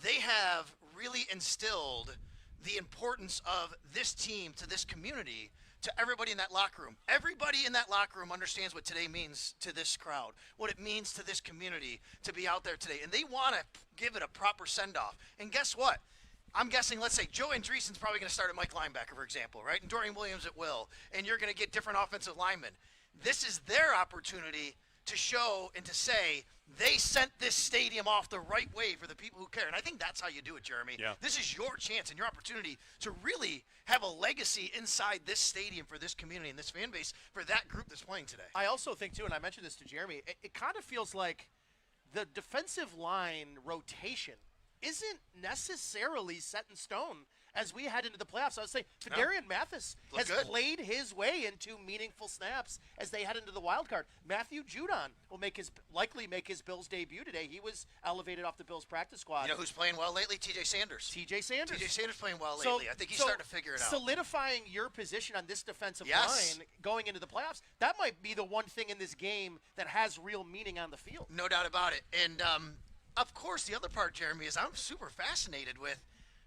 They have really instilled the importance of this team to this community, to everybody in that locker room. Everybody in that locker room understands what today means to this crowd, what it means to this community to be out there today. And they want to give it a proper send-off. And guess what? I'm guessing, let's say, Joe Andreessen's probably going to start at Mike linebacker, for example, right? And Dorian Williams at will. And you're going to get different offensive linemen. This is their opportunity to show and to say they sent this stadium off the right way for the people who care. And I think that's how you do it, Jeremy. Yeah. This is your chance and your opportunity to really have a legacy inside this stadium for this community and this fan base for that group that's playing today. I also think, too, and I mentioned this to Jeremy, it kind of feels like the defensive line rotation isn't necessarily set in stone as we head into the playoffs. I would say Fedarian Mathis has played his way into meaningful snaps as they head into the wild card. Matthew Judon will likely make his Bills debut today. He was elevated off the Bills practice squad. You know who's playing well lately? TJ Sanders. TJ Sanders playing well lately. I think he's starting to figure it out. Solidifying your position on this defensive line going into the playoffs, that might be the one thing in this game that has real meaning on the field. No doubt about it. And, of course, the other part, Jeremy, is I'm super fascinated with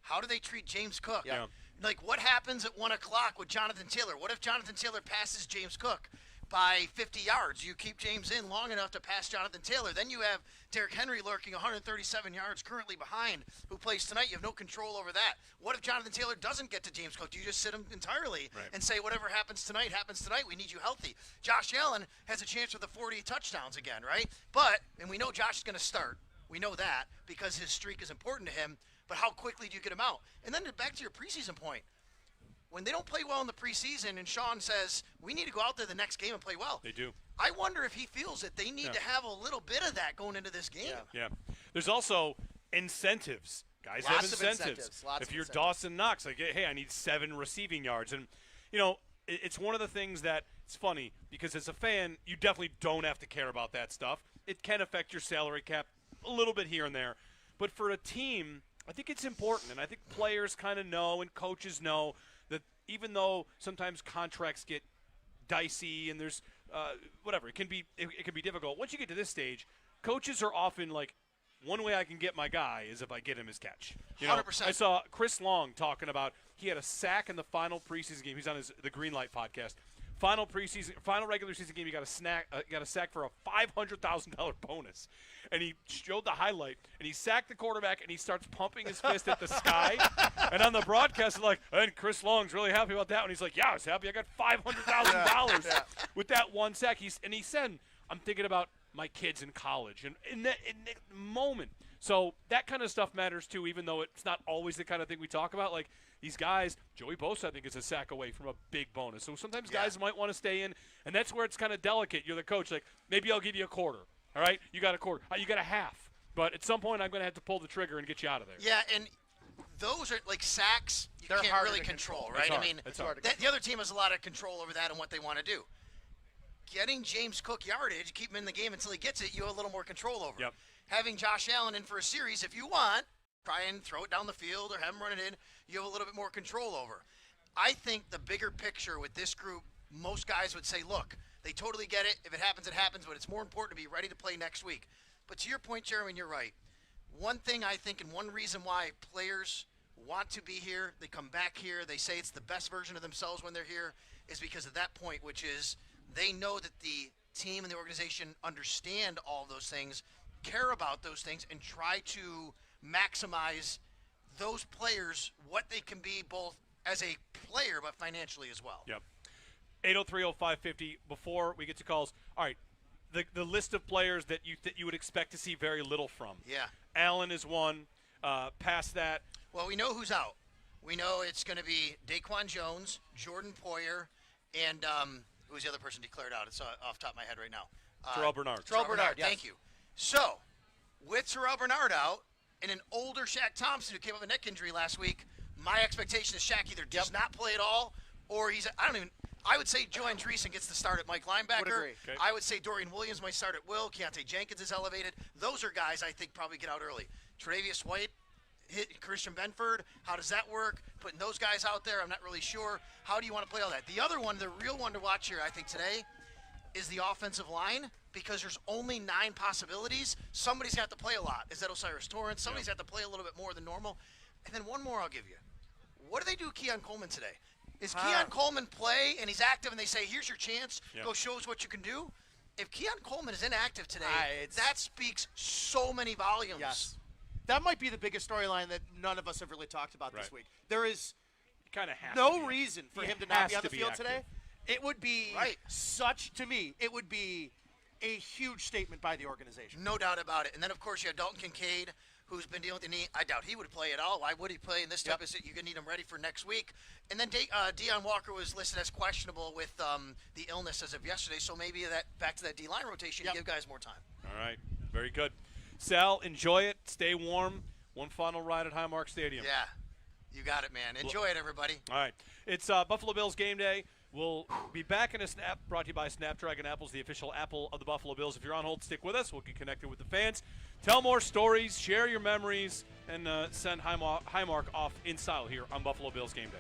How do they treat James Cook? Yeah. Like, what happens at 1 o'clock with Jonathan Taylor? What if Jonathan Taylor passes James Cook by 50 yards? You keep James in long enough to pass Jonathan Taylor. Then you have Derrick Henry lurking 137 yards currently behind, who plays tonight. You have no control over that. What if Jonathan Taylor doesn't get to James Cook? Do you just sit him entirely and say, whatever happens tonight, we need you healthy? Josh Allen has a chance for the 40 touchdowns again, right? But, and we know Josh is going to start. We know that because his streak is important to him. But how quickly do you get him out? And then back to your preseason point. When they don't play well in the preseason and Sean says, we need to go out there the next game and play well. They do. I wonder if he feels that they need to have a little bit of that going into this game. Yeah. There's also incentives. Guys Lots have of incentives. Lots if of you're incentives. Dawson Knox, like, hey, I need 7 receiving yards. And, it's one of the things that it's funny because as a fan, you definitely don't have to care about that stuff. It can affect your salary cap a little bit here and there. But for a team, I think it's important, and I think players kind of know and coaches know that even though sometimes contracts get dicey and there's whatever, it can be difficult. Once you get to this stage, coaches are often like, one way I can get my guy is if I get him his catch. 100%. I saw Chris Long talking about he had a sack in the final preseason game. He's on the Greenlight podcast. Final regular season game, he got a sack for a $500,000 bonus, and he showed the highlight. And he sacked the quarterback, and he starts pumping his fist at the sky. And on the broadcast, they're like, and Chris Long's really happy about that. And he's like, yeah, I was happy. I got $500,000 with that one sack. He said, I'm thinking about my kids in college, and in that moment. So that kind of stuff matters too, even though it's not always the kind of thing we talk about. Like these guys, Joey Bosa, I think, is a sack away from a big bonus. So sometimes guys might want to stay in, and that's where it's kind of delicate. You're the coach, like maybe I'll give you a quarter. All right, you got a quarter, you got a half, but at some point I'm going to have to pull the trigger and get you out of there. Yeah, and those are like sacks. They're can't harder really to control, It's right? hard. I mean, It's hard. the other team has a lot of control over that and what they want to do. Getting James Cook yardage, keep him in the game until he gets it, you have a little more control over. Yep. Having Josh Allen in for a series, if you want, try and throw it down the field or have him run it in, you have a little bit more control over. I think the bigger picture with this group, most guys would say, look, they totally get it. If it happens, it happens, but it's more important to be ready to play next week. But to your point, Jeremy, you're right. One thing I think and one reason why players want to be here, they come back here, they say it's the best version of themselves when they're here, is because of that point, which is they know that the team and the organization understand all of those things, care about those things, and try to maximize those players, what they can be both as a player but financially as well. Yep. 803-0550. Before we get to calls, all right, the list of players that you would expect to see very little from. Yeah. Allen is one. Past that. Well, we know who's out. We know it's going to be Daquan Jones, Jordan Poyer, and who's the other person declared out? It's off the top of my head right now. Terrell Bernard. Terrell Bernard, thank you. So, with Terrell Bernard out and an older Shaq Thompson who came up with a neck injury last week, my expectation is Shaq either does not play at all or I would say Joe Andreessen gets the start at Mike linebacker. Would agree. Okay. I would say Dorian Williams might start at will. Keontae Jenkins is elevated. Those are guys I think probably get out early. Tre'Davious White, Christian Benford, how does that work? Putting those guys out there, I'm not really sure. How do you want to play all that? The other one, the real one to watch here, I think today, is the offensive line because there's only 9 possibilities. Somebody's got to play a lot. Is that Osiris Torrance? Somebody's got to play a little bit more than normal. And then one more I'll give you. What do they do with Keon Coleman today? Is Keon Coleman play and he's active and they say, here's your chance, go show us what you can do? If Keon Coleman is inactive today, that speaks so many volumes. Yes. That might be the biggest storyline that none of us have really talked about this week. There is kind of no reason for him to not be on the field active today. It would be it would be a huge statement by the organization. No doubt about it. And then, of course, you have Dalton Kincaid, who's been dealing with the knee. I doubt he would play at all. Why would he play in this type of situation? You're going to need him ready for next week. And then Deion Walker was listed as questionable with the illness as of yesterday. So maybe back to that D-line rotation, give guys more time. All right. Very good. Sal, enjoy it. Stay warm. One final ride at Highmark Stadium. Yeah. You got it, man. Enjoy it, everybody. All right. It's Buffalo Bills game day. We'll be back in a snap, brought to you by Snapdragon Apples, the official apple of the Buffalo Bills. If you're on hold, stick with us. We'll get connected with the fans. Tell more stories, share your memories, and send Highmark off in style here on Buffalo Bills game day.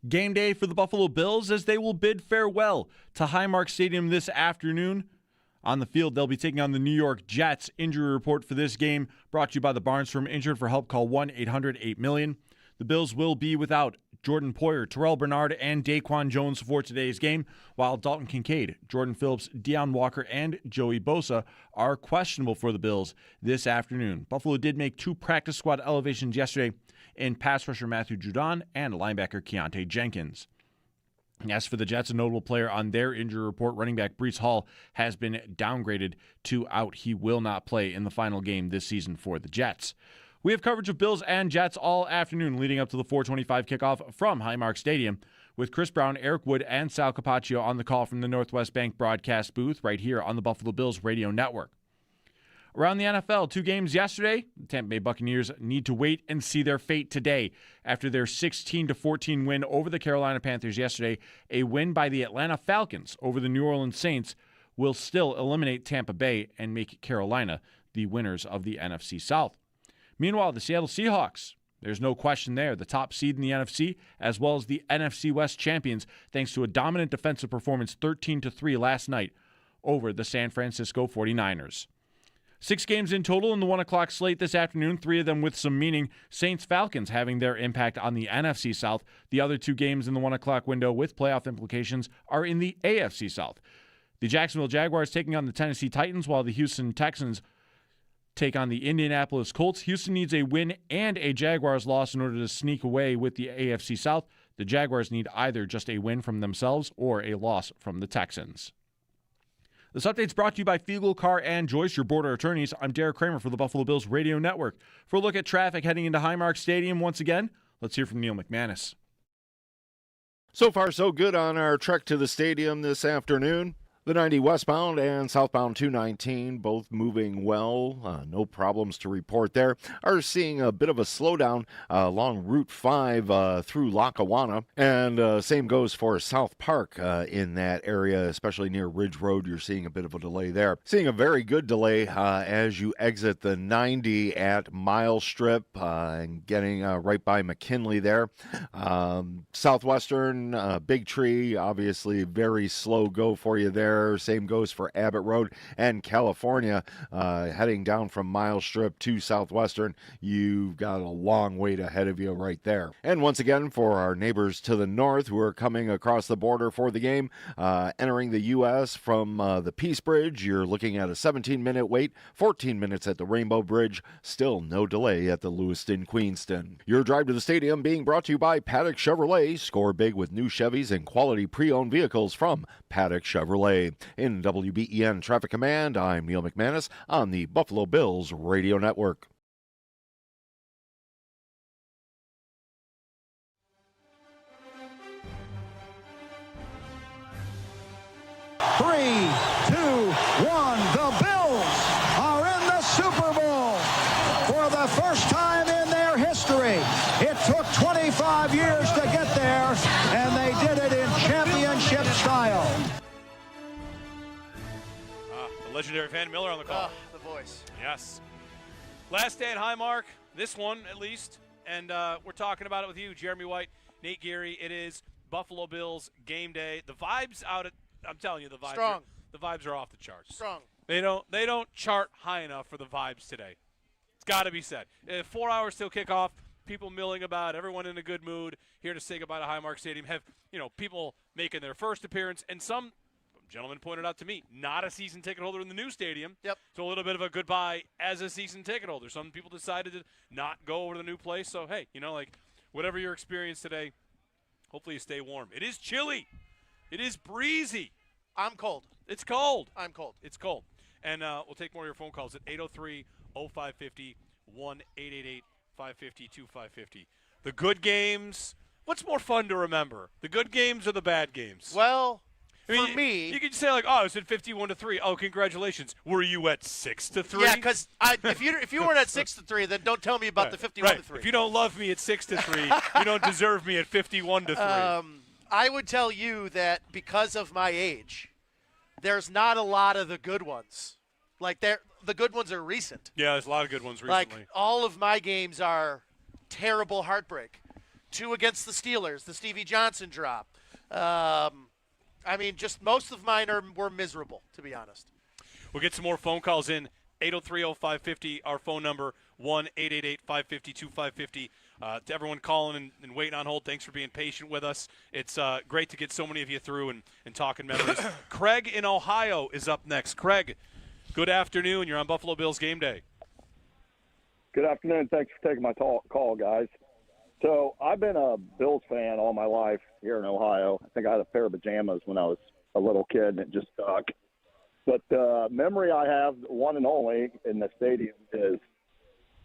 Game day for the Buffalo Bills as they will bid farewell to Highmark Stadium this afternoon. On the field, they'll be taking on the New York Jets. Injury report for this game brought to you by the Barnes Firm. Injured for help, call 1-800-8-million. The Bills will be without Jordan Poyer, Terrell Bernard, and Daquan Jones for today's game, while Dalton Kincaid, Jordan Phillips, Deion Walker, and Joey Bosa are questionable for the Bills this afternoon. Buffalo did make 2 practice squad elevations yesterday in pass rusher Matthew Judon and linebacker Keontae Jenkins. As for the Jets, a notable player on their injury report, running back Breece Hall, has been downgraded to out. He will not play in the final game this season for the Jets. We have coverage of Bills and Jets all afternoon leading up to the 4:25 kickoff from Highmark Stadium with Chris Brown, Eric Wood, and Sal Capaccio on the call from the Northwest Bank broadcast booth right here on the Buffalo Bills radio network. Around the NFL, 2 games yesterday. The Tampa Bay Buccaneers need to wait and see their fate today after their 16-14 win over the Carolina Panthers yesterday. A win by the Atlanta Falcons over the New Orleans Saints will still eliminate Tampa Bay and make Carolina the winners of the NFC South. Meanwhile, the Seattle Seahawks, there's no question there, the top seed in the NFC as well as the NFC West champions thanks to a dominant defensive performance 13-3 last night over the San Francisco 49ers. 6 games in total in the 1 o'clock slate this afternoon, 3 of them with some meaning. Saints-Falcons having their impact on the NFC South. The other 2 games in the 1 o'clock window with playoff implications are in the AFC South. The Jacksonville Jaguars taking on the Tennessee Titans, while the Houston Texans take on the Indianapolis Colts. Houston needs a win and a Jaguars loss in order to sneak away with the AFC South. The Jaguars need either just a win from themselves or a loss from the Texans. This update is brought to you by Fiegel, Carr, and Joyce, your border attorneys. I'm Derek Kramer for the Buffalo Bills Radio Network. For a look at traffic heading into Highmark Stadium once again, let's hear from Neil McManus. So far, so good on our trek to the stadium this afternoon. The 90 westbound and southbound 219 both moving well. No problems to report there. Are seeing a bit of a slowdown along Route 5 through Lackawanna. And same goes for South Park in that area, especially near Ridge Road. You're seeing a bit of a delay there. Seeing a very good delay as you exit the 90 at Mile Strip and getting right by McKinley there. Southwestern, Big Tree, obviously very slow go for you there. Same goes for Abbott Road and California. Heading down from Mile Strip to Southwestern, you've got a long wait ahead of you right there. And once again, for our neighbors to the north who are coming across the border for the game, entering the U.S. from the Peace Bridge, you're looking at a 17-minute wait, 14 minutes at the Rainbow Bridge, still no delay at the Lewiston-Queenston. Your drive to the stadium being brought to you by Paddock Chevrolet. Score big with new Chevys and quality pre-owned vehicles from Paddock Chevrolet. In WBEN Traffic Command, I'm Neil McManus on the Buffalo Bills Radio Network. Three, two, one. The Bills are in the Super Bowl for the first time in their history. It took 25 years to get there, and they did it in championship style. Legendary Van Miller on the call. The voice. Yes. Last day at Highmark, this one at least, and we're talking about it with you, Jeremy White, Nate Geary. It is Buffalo Bills game day. The vibes out at, I'm telling you, the vibes. Strong. The vibes are off the charts. Strong. They don't chart high enough for the vibes today. It's got to be said. 4 hours till kickoff. People milling about. Everyone in a good mood. Here to say goodbye to Highmark Stadium. Have people making their first appearance, and some gentleman pointed out to me, not a season ticket holder in the new stadium. Yep. So a little bit of a goodbye as a season ticket holder. Some people decided to not go over to the new place. So, hey, whatever your experience today, hopefully you stay warm. It is chilly. It is breezy. I'm cold. It's cold. I'm cold. It's cold. And we'll take more of your phone calls at 803-0550, 1-888-550-2550. The good games. What's more fun to remember? The good games or the bad games? Well, for me, you could say like, "Oh, it's at 51-3. Oh, congratulations. Were you at 6-3?" Yeah, because if you weren't at 6-3, then don't tell me about the 51-3. Right. If you don't love me at 6-3, you don't deserve me at 51-3. I would tell you that because of my age, there's not a lot of the good ones. Like the good ones are recent. Yeah, there's a lot of good ones recently. Like all of my games are terrible heartbreak. 2 against the Steelers, the Stevie Johnson drop. I mean, just most of mine were miserable, to be honest. We'll get some more phone calls in. 803-0550, our phone number, 1-888-550-2550. To everyone calling and waiting on hold, thanks for being patient with us. It's great to get so many of you through and talking memories. Craig in Ohio is up next. Craig, good afternoon. You're on Buffalo Bills Game Day. Good afternoon. Thanks for taking my call, guys. So I've been a Bills fan all my life here in Ohio. I think I had a pair of pajamas when I was a little kid, and it just stuck. But the memory I have, one and only, in the stadium is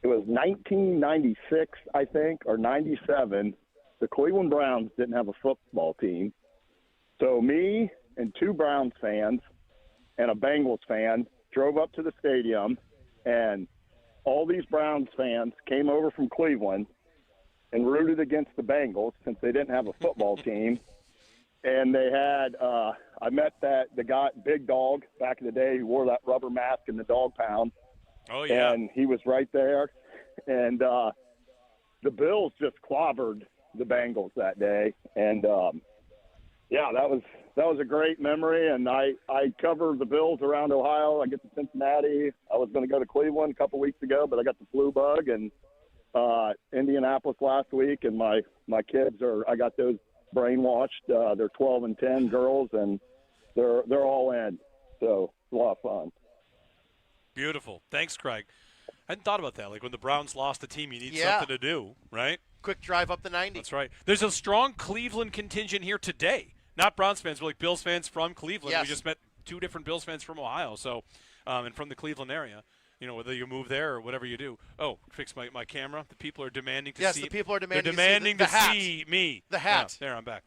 it was 1996, I think, or 97. The Cleveland Browns didn't have a football team. So me and 2 Browns fans and a Bengals fan drove up to the stadium, and all these Browns fans came over from Cleveland and rooted against the Bengals since they didn't have a football team. And they had I met the guy, Big Dog, back in the day, who wore that rubber mask in the dog pound. Oh, yeah. And he was right there. And the Bills just clobbered the Bengals that day. And, yeah, that was a great memory. And I covered the Bills around Ohio. I get to Cincinnati. I was going to go to Cleveland a couple weeks ago, but I got the flu bug. And Indianapolis last week. And my kids I got those brainwashed. They're 12 and 10 girls, and they're all in. So it's a lot of fun. Beautiful. Thanks, Craig. I hadn't thought about that. Like when the Browns lost the team, you need something to do, right? Quick drive up the 90. That's right. There's a strong Cleveland contingent here today. Not Browns fans, but like Bills fans from Cleveland. Yes. We just met 2 different Bills fans from Ohio, so and from the Cleveland area. You know, whether you move there or whatever you do. Oh, fix my camera. The people are demanding to see. Yes, the people are demanding. They're demanding to see me. The hat. Yeah, there, I'm back.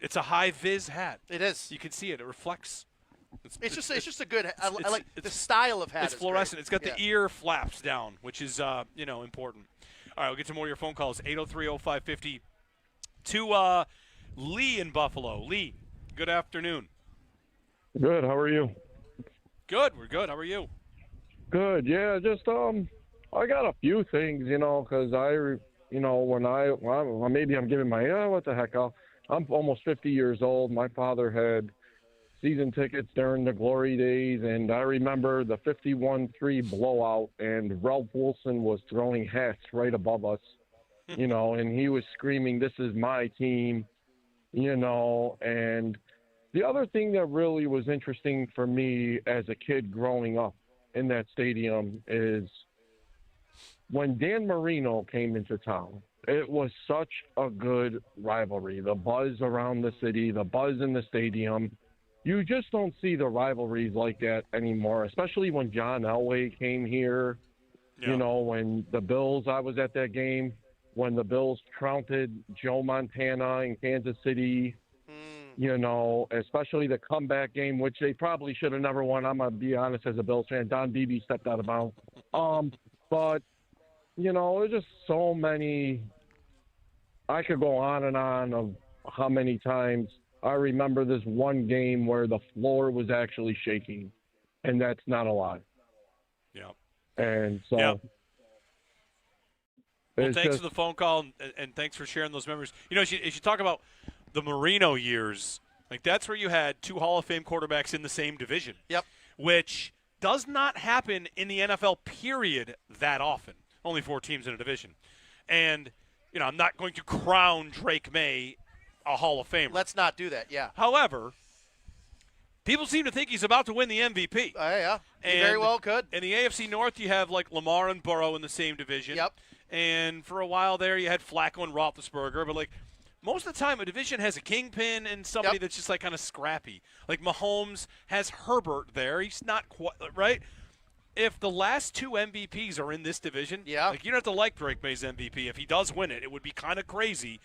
It's a high vis hat. It is. You can see it. It reflects. It's just a good. I like the style of hat. It's is fluorescent. Great. It's got the ear flaps down, which is important. All right, we'll get to more of your phone calls. 803-0550 to Lee in Buffalo. Lee, good afternoon. Good. How are you? Good. We're good. How are you? Good. Yeah. Just I got a few things, because when maybe I'm giving my what the heck. I'm almost 50 years old. My father had season tickets during the glory days, and I remember the 51-3 blowout, and Ralph Wilson was throwing hats right above us, and he was screaming, "This is my team," and the other thing that really was interesting for me as a kid growing up in that stadium is when Dan Marino came into town. It was such a good rivalry. The buzz around the city, the buzz in the stadium. You just don't see the rivalries like that anymore, especially when John Elway came here. Yeah. When the Bills, I was at that game, when the Bills trounced Joe Montana in Kansas City. Especially the comeback game, which they probably should have never won. I'm going to be honest as a Bills fan. Don Beebe stepped out of bounds. But, there's just so many. I could go on and on of how many times. I remember this one game where the floor was actually shaking, and that's not a lie. Yeah. And so. Yeah. Well, thanks for the phone call, and thanks for sharing those memories. As you talk about the Marino years, like that's where you had 2 Hall of Fame quarterbacks in the same division. Yep. Which does not happen in the NFL period that often. Only 4 teams in a division. And, I'm not going to crown Drake May a Hall of Famer. Let's not do that, yeah. However, people seem to think he's about to win the MVP. Yeah, he very well could. In the AFC North, you have like Lamar and Burrow in the same division. Yep. And for a while there, you had Flacco and Roethlisberger. But, most of the time, a division has a kingpin and somebody that's just, kind of scrappy. Like Mahomes has Herbert there. He's not quite – right? If the last 2 MVPs are in this division, you don't have to like Drake May's MVP. If he does win it, it would be kind of crazy.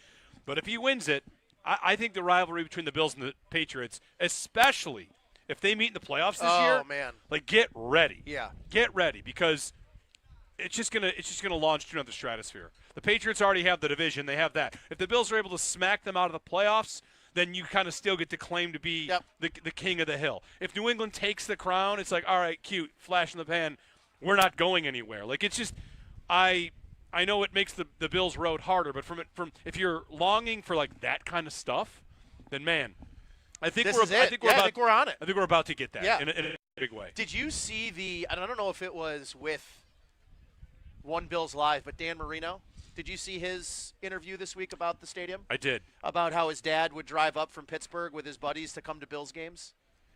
But if he wins it, I think the rivalry between the Bills and the Patriots, especially if they meet in the playoffs this year, man. Get ready. Yeah. Get ready because it's just gonna launch to another stratosphere. The Patriots already have the division; they have that. If the Bills are able to smack them out of the playoffs, then you kind of still get to claim to be the king of the hill. If New England takes the crown, it's like, all right, cute, flash in the pan. We're not going anywhere. It's just, I I know it makes the Bills' road harder, but from if you're longing for like that kind of stuff, then man, I think we're on it. I think we're about to get that in a big way. Did you see I don't know if it was with One Bills Live, but Dan Marino? Did you see his interview this week about the stadium? I did. About how his dad would drive up from Pittsburgh with his buddies to come to Bills games,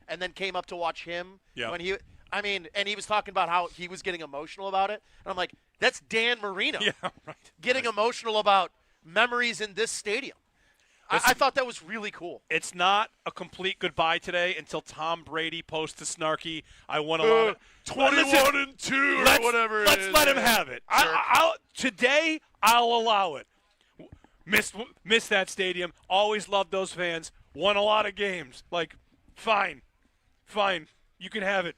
and then came up to watch him when he. And he was talking about how he was getting emotional about it. And I'm like, that's Dan Marino getting emotional about memories in this stadium. I thought that was really cool. It's not a complete goodbye today until Tom Brady posts the snarky, I won a lot of 21-2 or whatever it is. Let's let him have it. Today, I'll allow it. Miss that stadium. Always loved those fans. Won a lot of games. Like, fine. You can have it.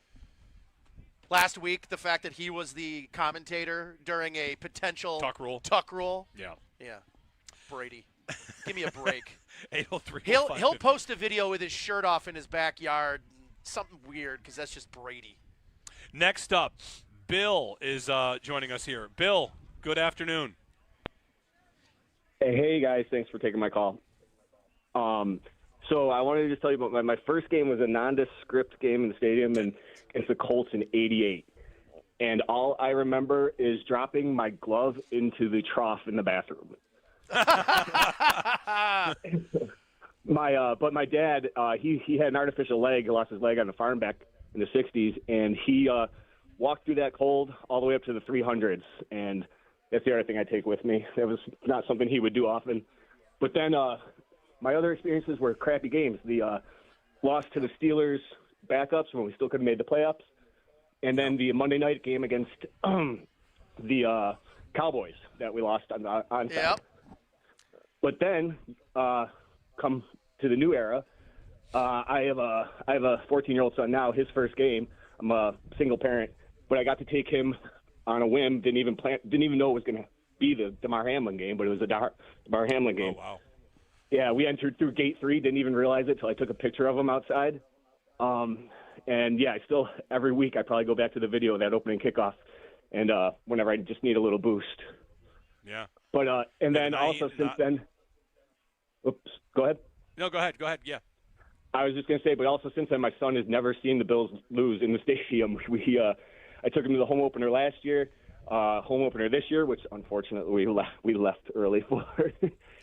Last week, the fact that he was the commentator during a potential tuck rule. Yeah. Brady, give me a break. 803. He'll post a video with his shirt off in his backyard. Something weird, because that's just Brady. Next up, Bill is joining us here. Bill, good afternoon. Hey guys, thanks for taking my call. So I wanted to just tell you about my first game was a nondescript game in the stadium, and it's the Colts in '88. And all I remember is dropping my glove into the trough in the bathroom. But my dad, he had an artificial leg. He lost his leg on the farm back in the '60s, and he walked through that cold all the way up to the 300s. And that's the other thing I take with me. That was not something he would do often. But then my other experiences were crappy games. The loss to the Steelers backups when we still could have made the playoffs, and then the Monday night game against the Cowboys that we lost on Saturday. Yep. But then come to the new era. I have a 14-year-old son now. His first game. I'm a single parent, but I got to take him on a whim. Didn't even know it was going to be the DeMar Hamlin game, but it was a DeMar Hamlin game. Oh wow. Yeah, we entered through gate 3. Didn't even realize it till I took a picture of him outside. And yeah, every week I probably go back to the video of that opening kickoff, and whenever I just need a little boost. Yeah. But and then also since then. Oops. Go ahead. No, go ahead. Yeah. I was just going to say, but also since then, my son has never seen the Bills lose in the stadium. I took him to the home opener last year, home opener this year, which unfortunately we left early for.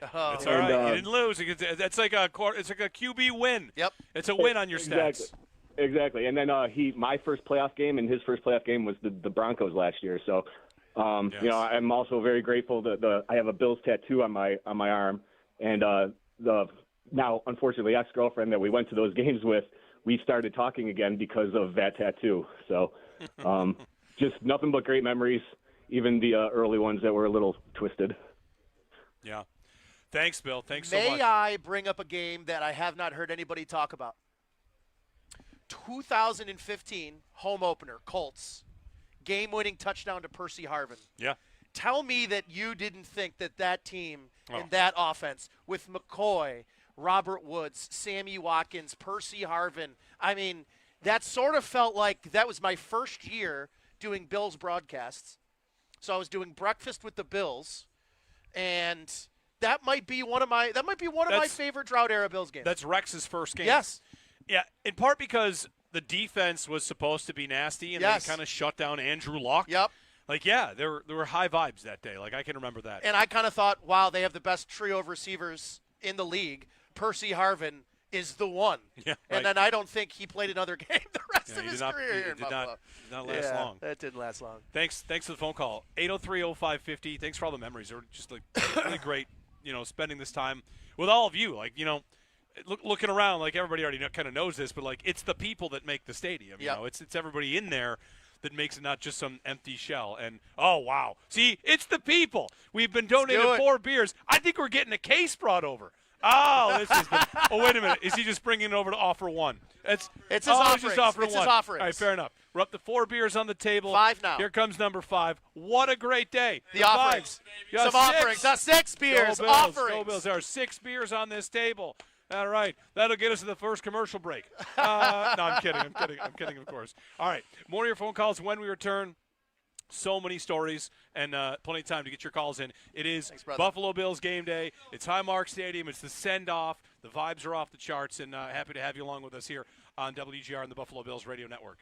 It's all right. You didn't lose. It's like a QB win. Yep. It's a win on your stats. Exactly. And then my first playoff game and his first playoff game was the Broncos last year. So, yes. I'm also very grateful that I have a Bills tattoo on my arm, and the now unfortunately ex-girlfriend that we went to those games with, we started talking again because of that tattoo. So, just nothing but great memories, even the early ones that were a little twisted. Yeah. Thanks, Bill. Thanks so much. May I bring up a game that I have not heard anybody talk about? 2015 home opener, Colts. Game-winning touchdown to Percy Harvin. Yeah. Tell me that you didn't think that team and that offense with McCoy, Robert Woods, Sammy Watkins, Percy Harvin, I mean, that sort of felt like that was my first year doing Bills broadcasts. So I was doing breakfast with the Bills, and that might be one of my favorite drought era Bills games. That's Rex's first game. Yes. Yeah, in part because the defense was supposed to be nasty, and they kind of shut down Andrew Luck. Yep. Like, yeah, there were high vibes that day. Like, I can remember that. And I kind of thought, wow, they have the best trio of receivers in the league. Percy Harvin is the one. Yeah, and then I don't think he played another game the rest of his career here in Buffalo. Did not last long. That didn't last long. Thanks for the phone call. 803-0550. Thanks for all the memories. They were just like really great, spending this time with all of you. Like, looking around, like everybody already kind of knows this, but like it's the people that make the stadium. It's everybody in there that makes it not just some empty shell. And oh wow, see, it's the people. We've been donating 4 beers. I think we're getting a case brought over. Oh, this is good. Oh, wait a minute. Is he just bringing it over to offer one? It's his offerings. He's just offering it's one. his offerings. All right, fair enough. We're up to 4 beers on the table. 5 now. Here comes number 5. What a great day. The offerings. Some offerings. 6 beers. Go Bills. Offerings. Go Bills. There are 6 beers on this table. All right. That'll get us to the first commercial break. No, I'm kidding. I'm kidding, of course. All right. More of your phone calls when we return. So many stories and plenty of time to get your calls in. It is Thanks, brother. Buffalo Bills game day. It's Highmark Stadium. It's the send-off. The vibes are off the charts, and happy to have you along with us here on WGR and the Buffalo Bills Radio Network.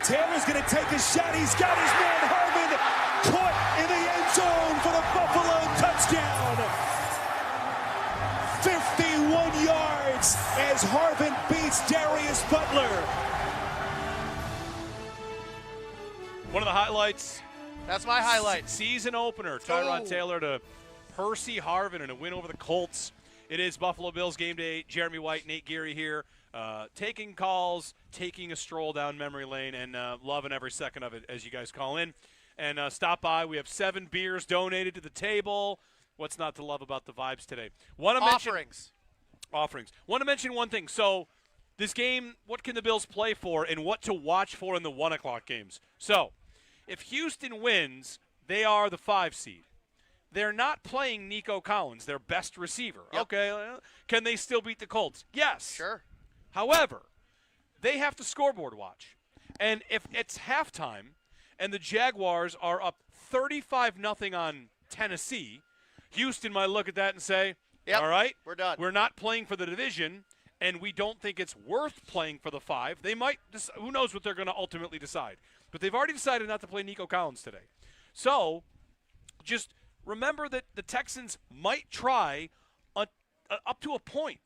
Taylor's going to take a shot. He's got his man Harvin caught in the end zone for the Buffalo touchdown. 51 yards as Harvin beats Darius Butler. One of the highlights. That's my highlight. Season opener. Tyrod Taylor to Percy Harvin in a win over the Colts. It is Buffalo Bills game day. Jeremy White, Nate Geary here, taking calls, taking a stroll down memory lane, and loving every second of it as you guys call in. And stop by. We have 7 beers donated to the table. What's not to love about the vibes today? Offerings. Want to mention one thing. So this game, what can the Bills play for and what to watch for in the 1 o'clock games? So if Houston wins, they are the 5 seed. They're not playing Nico Collins, their best receiver. Yep. Okay, can they still beat the Colts? Yes. Sure. However, they have to scoreboard watch. And if it's halftime and the Jaguars are up 35-0 on Tennessee, Houston might look at that and say, yep, all right, we're done. We're not playing for the division, and we don't think it's worth playing for the 5. They might, who knows what they're going to ultimately decide. But they've already decided not to play Nico Collins today. So just remember that the Texans might try up to a point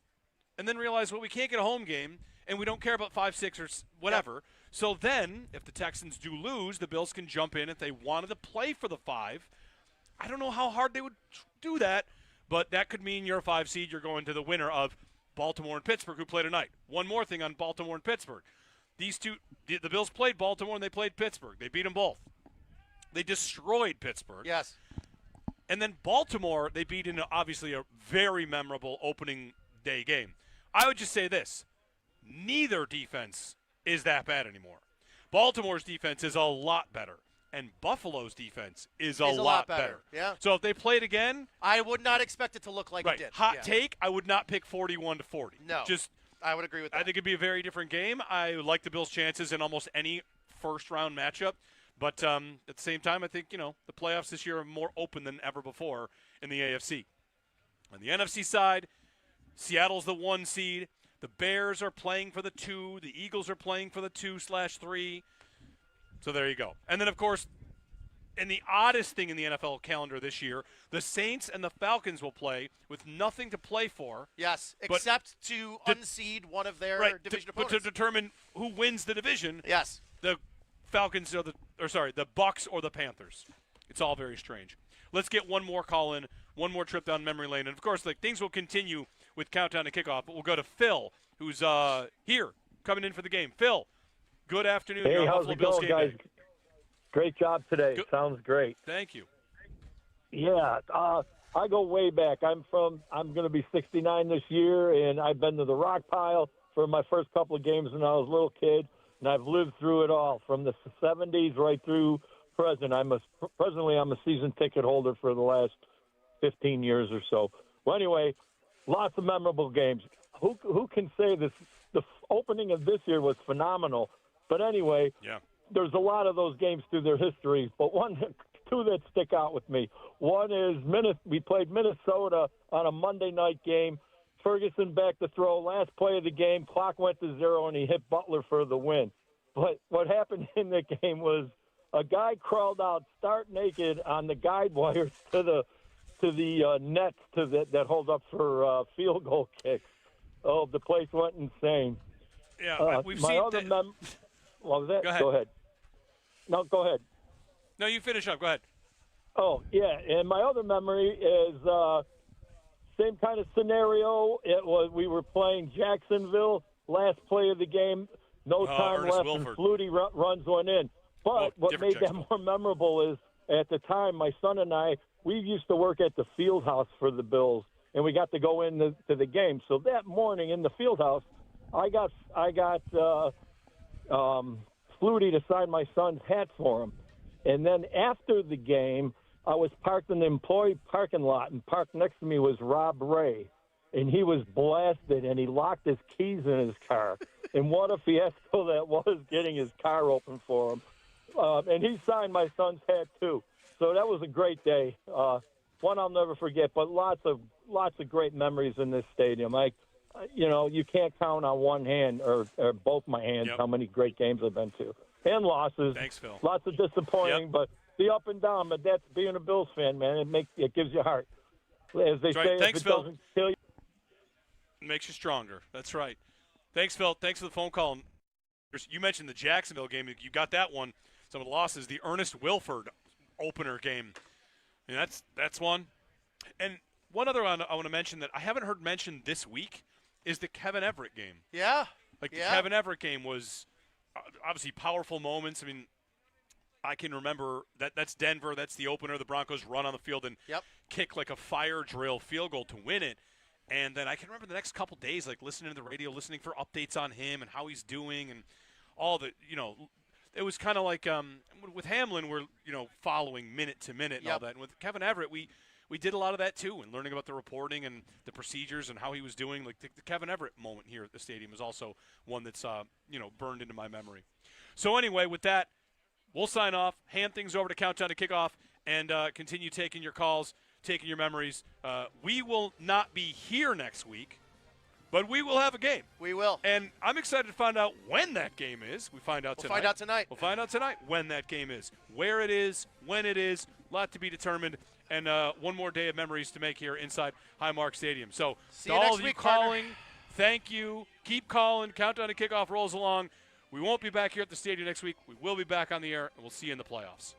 and then realize, well, we can't get a home game, and we don't care about 5, 6, or whatever. Yep. So then if the Texans do lose, the Bills can jump in if they wanted to play for the 5. I don't know how hard they would do that, but that could mean you're a 5 seed. You're going to the winner of Baltimore and Pittsburgh, who play tonight. One more thing on Baltimore and Pittsburgh. These two, the Bills played Baltimore and they played Pittsburgh. They beat them both. They destroyed Pittsburgh. Yes. And then Baltimore, they beat in obviously a very memorable opening day game. I would just say this. Neither defense is that bad anymore. Baltimore's defense is a lot better. And Buffalo's defense is a lot better. Yeah. So if they played again, I would not expect it to look like right. it did. Hot take, I would not pick 41-40. No. I would agree with that. I think it'd be a very different game. I like the Bills' chances in almost any first-round matchup. But at the same time, I think, the playoffs this year are more open than ever before in the AFC. On the NFC side, Seattle's the 1 seed. The Bears are playing for the 2. The Eagles are playing for the 2/3. So there you go. And then, of course, and the oddest thing in the NFL calendar this year, the Saints and the Falcons will play with nothing to play for. Yes, except to unseed one of their division opponents. But to determine who wins the division, yes, the Falcons or the Bucs or the Panthers. It's all very strange. Let's get one more call in, one more trip down memory lane. And, of course, things will continue with Countdown to Kickoff, but we'll go to Phil, who's here, coming in for the game. Phil, good afternoon. Hey, how's it going, guys? Great job today. Good. Sounds great. Thank you. Yeah, I go way back. I'm going to be 69 this year, and I've been to the Rock Pile for my first couple of games when I was a little kid, and I've lived through it all from the 70s right through present. Presently I'm a season ticket holder for the last 15 years or so. Well, anyway, lots of memorable games. Who can say this? The opening of this year was phenomenal. But anyway, there's a lot of those games through their history. But two that stick out with me. One is we played Minnesota on a Monday night game. Ferguson back to throw. Last play of the game, clock went to 0, and he hit Butler for the win. But what happened in the game was a guy crawled out stark naked on the guide wires to the nets that hold up for field goal kicks. Oh, the place went insane. Yeah, we've seen. What was that? Go ahead. No, go ahead. No, you finish up. Go ahead. Oh, yeah, and my other memory is same kind of scenario. We were playing Jacksonville, last play of the game, no time Ernest left, Wilford. and Flutie runs one in. But what made that more memorable is at the time, my son and I, we used to work at the field house for the Bills, and we got to go into the game. So that morning in the field house, I got Flutie to sign my son's hat for him. And then after the game, I was parked in the employee parking lot, and parked next to me was Rob Ray. And he was blasted, and he locked his keys in his car. And what a fiasco that was, getting his car open for him. And he signed my son's hat, too. So that was a great day. One I'll never forget, but lots of great memories in this stadium. You can't count on one hand or both my hands how many great games I've been to. and losses. Thanks, Phil. Lots of disappointing, but the up and down. But that's being a Bills fan, man. It gives you heart. As they say, Thanks, if it Phil. doesn't kill you. It makes you stronger. That's right. Thanks, Phil. Thanks for the phone call. You mentioned the Jacksonville game. You got that one. Some of the losses. The Ernest Wilford opener game. I mean, that's one. And one other one I want to mention that I haven't heard mentioned this week is the Kevin Everett game. Yeah. The Kevin Everett game was obviously powerful moments. I mean, I can remember that's Denver. That's the opener. The Broncos run on the field and kick like a fire drill field goal to win it. And then I can remember the next couple days, like listening to the radio, listening for updates on him and how he's doing and all the, it was kind of like with Hamlin, we're, following minute to minute and all that. And with Kevin Everett, we did a lot of that too, and learning about the reporting and the procedures and how he was doing. Like the Kevin Everett moment here at the stadium is also one that's, burned into my memory. So anyway, with that, we'll sign off, hand things over to Countdown to Kickoff, and continue taking your calls, taking your memories. We will not be here next week, but we will have a game. We will. And I'm excited to find out when that game is. We find out tonight. We'll find out tonight. We'll find out tonight when that game is, where it is, when it is, a lot to be determined, and one more day of memories to make here inside Highmark Stadium. So See to you all next of you week, calling, thank you. Keep calling. Countdown to Kickoff rolls along. We won't be back here at the stadium next week. We will be back on the air, and we'll see you in the playoffs.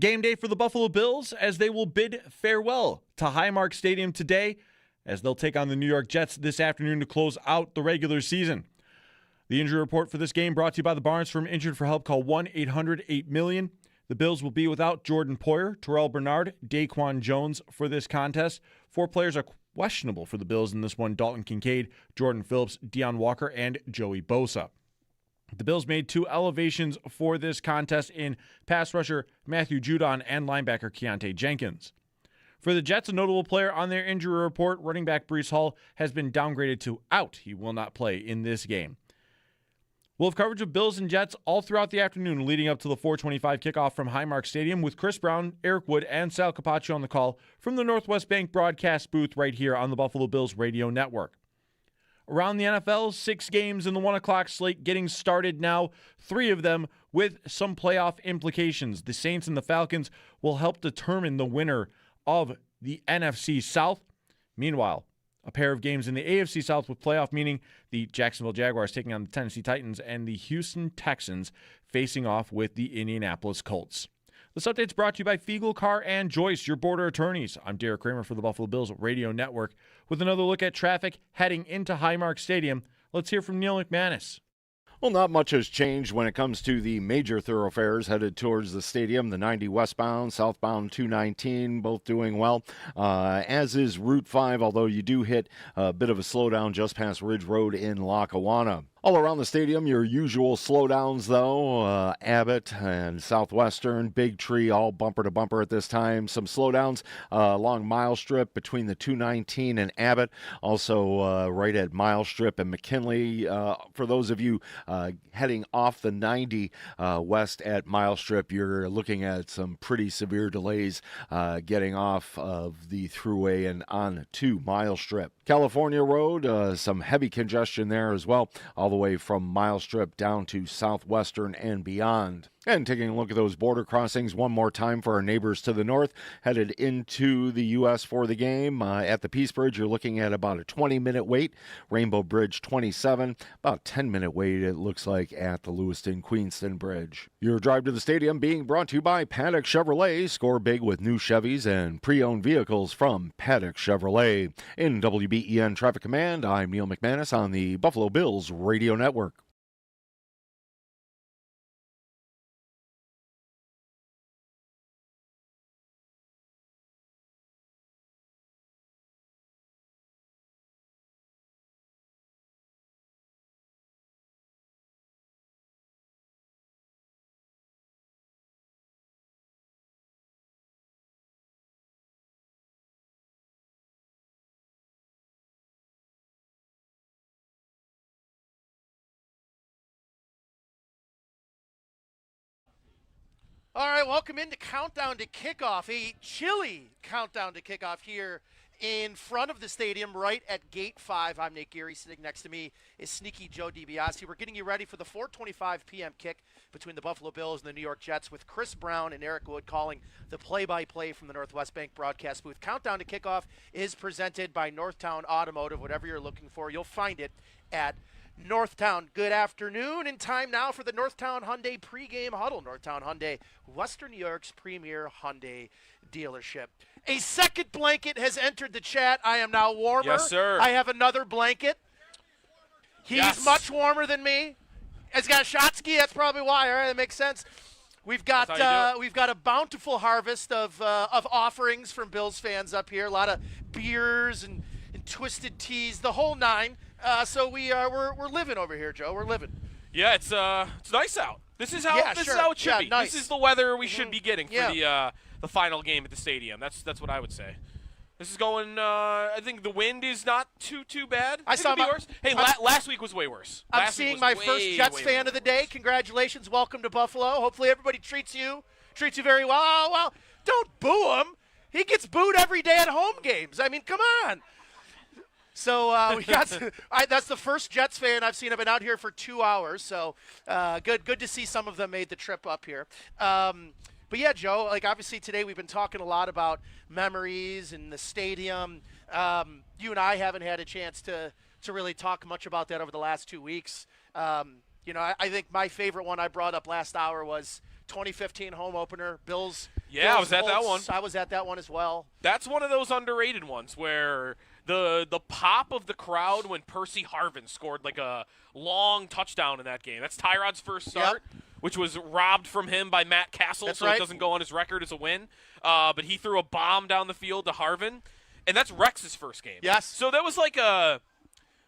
Game day for the Buffalo Bills as they will bid farewell to Highmark Stadium today as they'll take on the New York Jets this afternoon to close out the regular season. The injury report for this game brought to you by the Barnes Firm. Injured for help, call 1-800-8-MILLION. The Bills will be without Jordan Poyer, Terrell Bernard, Daquan Jones for this contest. 4 players are questionable for the Bills in this one: Dalton Kincaid, Jordan Phillips, Deion Walker, and Joey Bosa. The Bills made 2 elevations for this contest in pass rusher Matthew Judon and linebacker Keontae Jenkins. For the Jets, a notable player on their injury report, running back Breece Hall, has been downgraded to out. He will not play in this game. We'll have coverage of Bills and Jets all throughout the afternoon leading up to the 4:25 kickoff from Highmark Stadium with Chris Brown, Eric Wood, and Sal Capaccio on the call from the Northwest Bank broadcast booth right here on the Buffalo Bills radio network. Around the NFL, 6 games in the 1 o'clock slate getting started now, 3 of them with some playoff implications. The Saints and the Falcons will help determine the winner of the NFC South. Meanwhile, a pair of games in the AFC South with playoff meaning: the Jacksonville Jaguars taking on the Tennessee Titans and the Houston Texans facing off with the Indianapolis Colts. This update's brought to you by Fiegel Carr and Joyce, your border attorneys. I'm Derek Kramer for the Buffalo Bills Radio Network with another look at traffic heading into Highmark Stadium. Let's hear from Neil McManus. Well, not much has changed when it comes to the major thoroughfares headed towards the stadium. The 90 westbound, southbound 219, both doing well, as is Route 5, although you do hit a bit of a slowdown just past Ridge Road in Lackawanna. All around the stadium, your usual slowdowns, though. Abbott and Southwestern, Big Tree, all bumper to bumper at this time. Some slowdowns along Mile Strip between the 219 and Abbott. Also right at Mile Strip and McKinley. For those of you heading off the 90 west at Mile Strip, you're looking at some pretty severe delays getting off of the thruway and on to Mile Strip. California Road, some heavy congestion there as well, all the way from Mile Strip down to Southwestern and beyond. And taking a look at those border crossings one more time for our neighbors to the north, headed into the U.S. for the game. At the Peace Bridge, you're looking at about a 20-minute wait. Rainbow Bridge, 27. About a 10-minute wait, it looks like, at the Lewiston-Queenston Bridge. Your drive to the stadium being brought to you by Paddock Chevrolet. Score big with new Chevys and pre-owned vehicles from Paddock Chevrolet. In WBEN Traffic Command, I'm Neil McManus on the Buffalo Bills Radio Network. All right, welcome into Countdown to Kickoff, a chilly Countdown to Kickoff here in front of the stadium, right at Gate 5. I'm Nate Geary. Sitting next to me is Sneaky Joe DiBiase. We're getting you ready for the 4:25 p.m. kick between the Buffalo Bills and the New York Jets, with Chris Brown and Eric Wood calling the play-by-play from the Northwest Bank broadcast booth. Countdown to Kickoff is presented by Northtown Automotive. Whatever you're looking for, you'll find it at Northtown. Good afternoon, and time now for the Northtown Hyundai pregame huddle. Northtown Hyundai, Western New York's premier Hyundai dealership. A second blanket has entered the chat. I am now warmer. Yes, sir. I have another blanket. He's much warmer than me. It's got Shotsky. That's probably why. All right, that makes sense. We've got a bountiful harvest of offerings from Bills fans up here. A lot of beers and twisted teas, the whole nine. So we're living over here, Joe. We're living. Yeah, it's nice out. This is how it should be. Nice. This is the weather we should be getting for the final game at the stadium. That's what I would say. This is going. I think the wind is not too bad. Worse. Hey, last week was way worse. I'm seeing my first Jets fan of the day. Congratulations, welcome to Buffalo. Hopefully everybody treats you very well. Oh, well, don't boo him. He gets booed every day at home games. I mean, come on. So we got. That's the first Jets fan I've seen. I've been out here for 2 hours, so good to see some of them made the trip up here. But yeah, Joe, like obviously today we've been talking a lot about memories and the stadium. You and I haven't had a chance to really talk much about that over the last 2 weeks. I think my favorite one I brought up last hour was 2015 home opener. Bills. Yeah, I was at that one. I was at that one as well. That's one of those underrated ones where the pop of the crowd when Percy Harvin scored like a long touchdown in that game. That's Tyrod's first start, which was robbed from him by Matt Castle, That's so right. it doesn't go on his record as a win. But he threw a bomb down the field to Harvin, and that's Rex's first game. Yes. So that was like a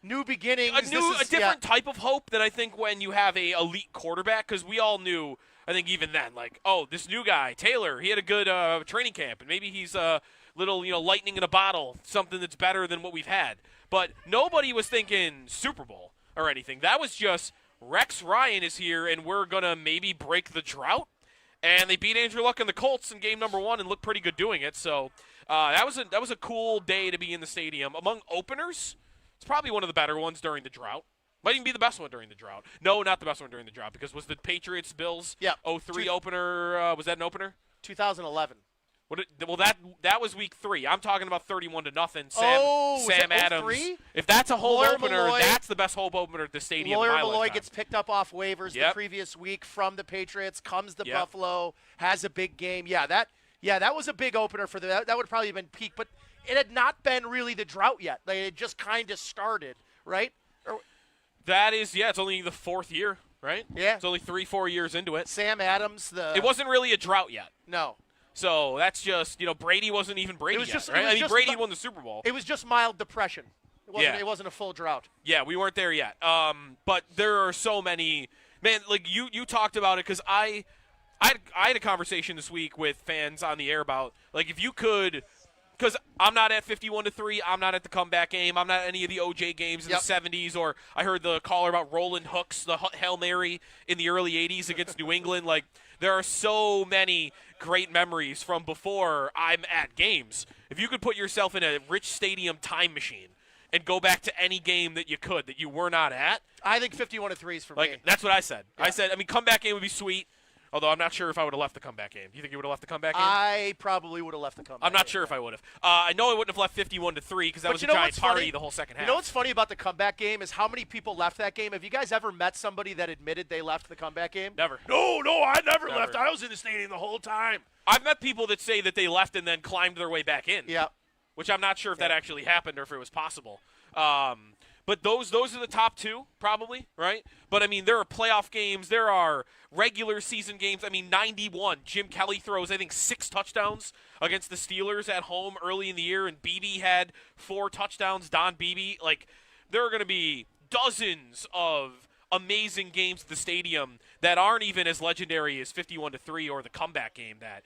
new beginning, a different type of hope than I think when you have a elite quarterback, because we all knew, I think even then, like, oh, this new guy, Taylor, he had a good training camp, and maybe he's a little, lightning in a bottle, something that's better than what we've had. But nobody was thinking Super Bowl or anything. That was just Rex Ryan is here, and we're going to maybe break the drought. And they beat Andrew Luck and the Colts in game number 1 and looked pretty good doing it. So that was a cool day to be in the stadium. Among openers, it's probably one of the better ones during the drought. Might even be the best one during the drought. No, not the best one during the drought, because was the Patriots-Bills 03 opener, was that an opener? 2011. Well, that was week 3. I'm talking about 31-0. Sam Adams. 03? If that's a home Lawyer opener, Malloy, that's the best home opener at the stadium. Lawyer in my Malloy lifetime. gets picked up off waivers the previous week from the Patriots, comes to Buffalo, has a big game. That was a big opener for that would probably have been peak, but it had not been really the drought yet. Like, it just kind of started, right? That is, it's only the 4th year, right? Yeah. It's only 3-4 years into it. Sam Adams, It wasn't really a drought yet. No. So that's just, Brady wasn't even Brady yet, right? Brady won the Super Bowl. It was just mild depression. It wasn't a full drought. Yeah, we weren't there yet. But there are so many, man, like you talked about it, because I had a conversation this week with fans on the air about, like, if you could, because I'm not at 51-3, I'm not at the comeback game, I'm not at any of the OJ games in the 70s, or I heard the caller about Roland Hooks, the Hail Mary in the early 80s against New England. Like, there are so many great memories from before I'm at games. If you could put yourself in a Rich Stadium time machine and go back to any game that you were not at, I think 51-3 is for me. That's what I said. Yeah. I said, comeback game would be sweet. Although I'm not sure if I would have left the comeback game. Do you think you would have left the comeback game? I probably would have left the comeback I'm not sure if I would have. I know I wouldn't have left 51-3 because that was a giant party the whole second half. You know what's funny about the comeback game is how many people left that game. Have you guys ever met somebody that admitted they left the comeback game? Never. No, I never left. I was in the stadium the whole time. I've met people that say that they left and then climbed their way back in. Yeah. Which I'm not sure if that actually happened or if it was possible. But those are the top 2, probably, right? But, there are playoff games. There are regular season games. 91, Jim Kelly throws, I think, 6 touchdowns against the Steelers at home early in the year, and Beebe had 4 touchdowns, Don Beebe. Like, there are going to be dozens of amazing games at the stadium that aren't even as legendary as 51-3 or the comeback game that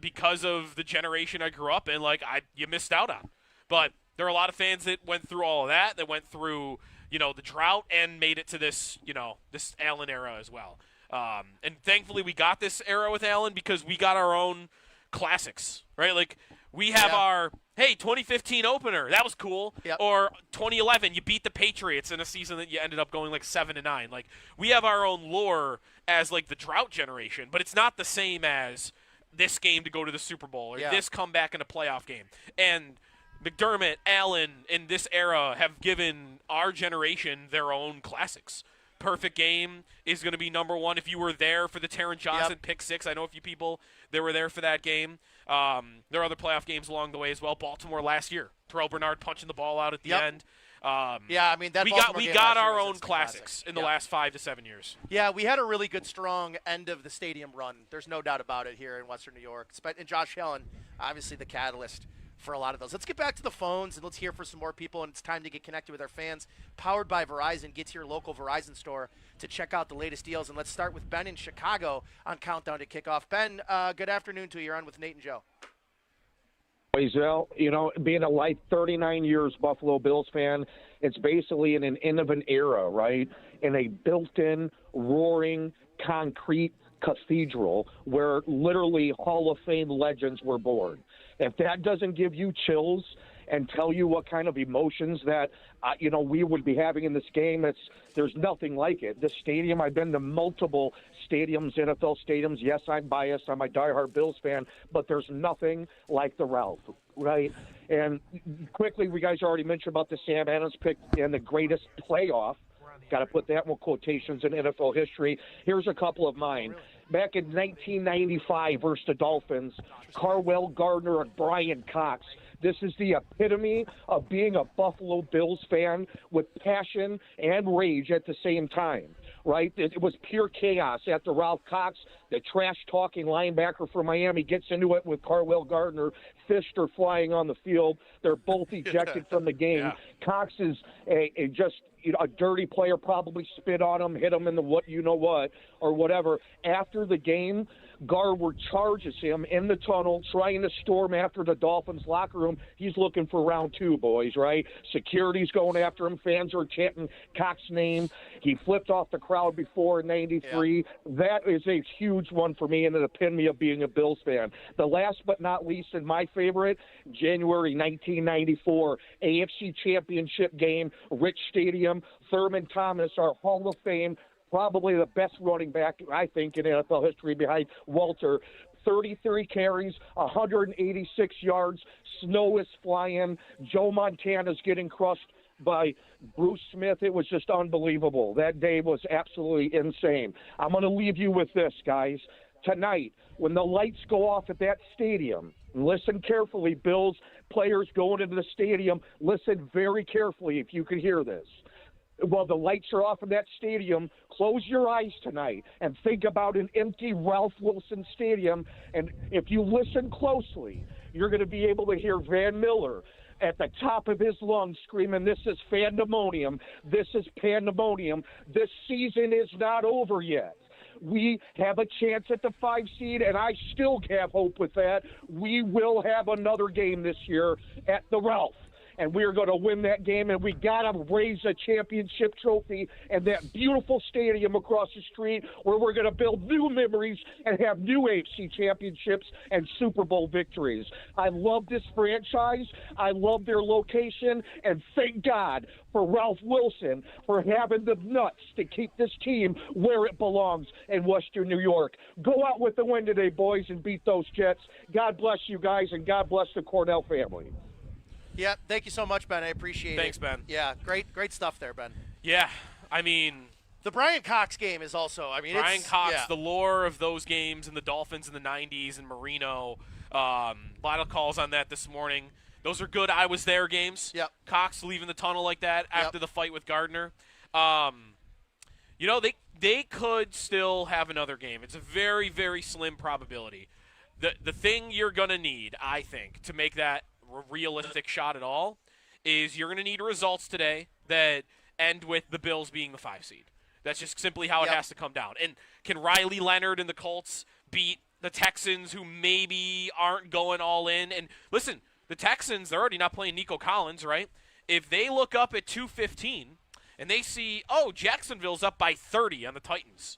because of the generation I grew up in, you missed out on. But there are a lot of fans that went through all of that went through, the drought and made it to this, this Allen era as well. And thankfully we got this era with Allen because we got our own classics, right? Like, we have our, 2015 opener. That was cool. Yep. Or 2011, you beat the Patriots in a season that you ended up going 7-9. Like, we have our own lore as, the drought generation, but it's not the same as this game to go to the Super Bowl or this comeback in a playoff game. And McDermott, Allen, in this era have given our generation their own classics. Perfect Game is going to be number 1. If you were there for the Taron Johnson pick 6, I know a few people that were there for that game. There are other playoff games along the way as well. Baltimore last year, Terrell Bernard punching the ball out at the end. We got our own classics in the last 5 to 7 years. Yeah, we had a really good, strong end of the stadium run. There's no doubt about it here in Western New York. And Josh Allen, obviously the catalyst for a lot of those. Let's get back to the phones and let's hear from some more people, and it's time to get connected with our fans. Powered by Verizon. Get to your local Verizon store to check out the latest deals, and let's start with Ben in Chicago on Countdown to Kickoff. Ben, good afternoon to you. You're on with Nate and Joe. Well, being a 39 years Buffalo Bills fan, it's basically in an end of an era, right? In a built-in, roaring, concrete cathedral where literally Hall of Fame legends were born. If that doesn't give you chills and tell you what kind of emotions that, we would be having in this game, there's nothing like it. This stadium, I've been to multiple stadiums, NFL stadiums. Yes, I'm biased. I'm a diehard Bills fan, but there's nothing like the Ralph, right? And quickly, we guys already mentioned about the Sam Adams pick and the greatest playoff. Got to put that in quotations in NFL history. Here's a couple of mine. back in 1995 versus the Dolphins, Carwell Gardner and Brian Cox. This is the epitome of being a Buffalo Bills fan with passion and rage at the same time, right? It was pure chaos after Ralph Cox, the trash-talking linebacker from Miami, gets into it with Carwell Gardner. Fists are flying on the field. They're both ejected from the game. Yeah. Cox is a dirty player, probably spit on him, hit him in the what-you-know-what or whatever. After the game, Garwood charges him in the tunnel, trying to storm after the Dolphins locker room. He's looking for round 2, boys, right? Security's going after him. Fans are chanting Cox's name. He flipped off the crowd before in 93. Yeah. That is a huge one for me and an epitome of being a Bills fan. The last but not least, and my favorite, January 1994, AFC Championship game, Rich Stadium. Thurman Thomas, our Hall of Fame, probably the best running back, I think, in NFL history behind Walter. 33 carries, 186 yards. Snow is flying. Joe Montana's getting crushed by Bruce Smith. It was just unbelievable. That day was absolutely insane. I'm going to leave you with this, guys. Tonight, when the lights go off at that stadium, listen carefully, Bills players going into the stadium, listen very carefully if you can hear this. While the lights are off in that stadium, close your eyes tonight and think about an empty Ralph Wilson Stadium. And if you listen closely, you're going to be able to hear Van Miller at the top of his lungs screaming, "This is pandemonium. This is pandemonium. This season is not over yet. We have a chance at the 5 seed, and I still have hope with that. We will have another game this year at the Ralph. And we're going to win that game, and we got to raise a championship trophy in that beautiful stadium across the street where we're going to build new memories and have new AFC championships and Super Bowl victories. I love this franchise. I love their location, and thank God for Ralph Wilson for having the nuts to keep this team where it belongs in Western New York. Go out with the win today, boys, and beat those Jets. God bless you guys, and God bless the Cornell family. Yeah, thank you so much, Ben. I appreciate it. Thanks, Ben. Yeah, great stuff there, Ben. Yeah, I mean, the Brian Cox game is also, Brian Cox, the lore of those games and the Dolphins in the 90s and Marino. A lot of calls on that this morning. Those are good I was there games. Yep. Cox leaving the tunnel like that after the fight with Gardner. They could still have another game. It's a very, very slim probability. The thing you're going to need, I think, to make that a realistic shot at all is you're going to need results today that end with the Bills being the 5 seed. That's just simply how it has to come down. And can Riley Leonard and the Colts beat the Texans, who maybe aren't going all in? And listen, the Texans, they're already not playing Nico Collins, right? If they look up at 2:15 and they see, Jacksonville's up by 30 on the Titans,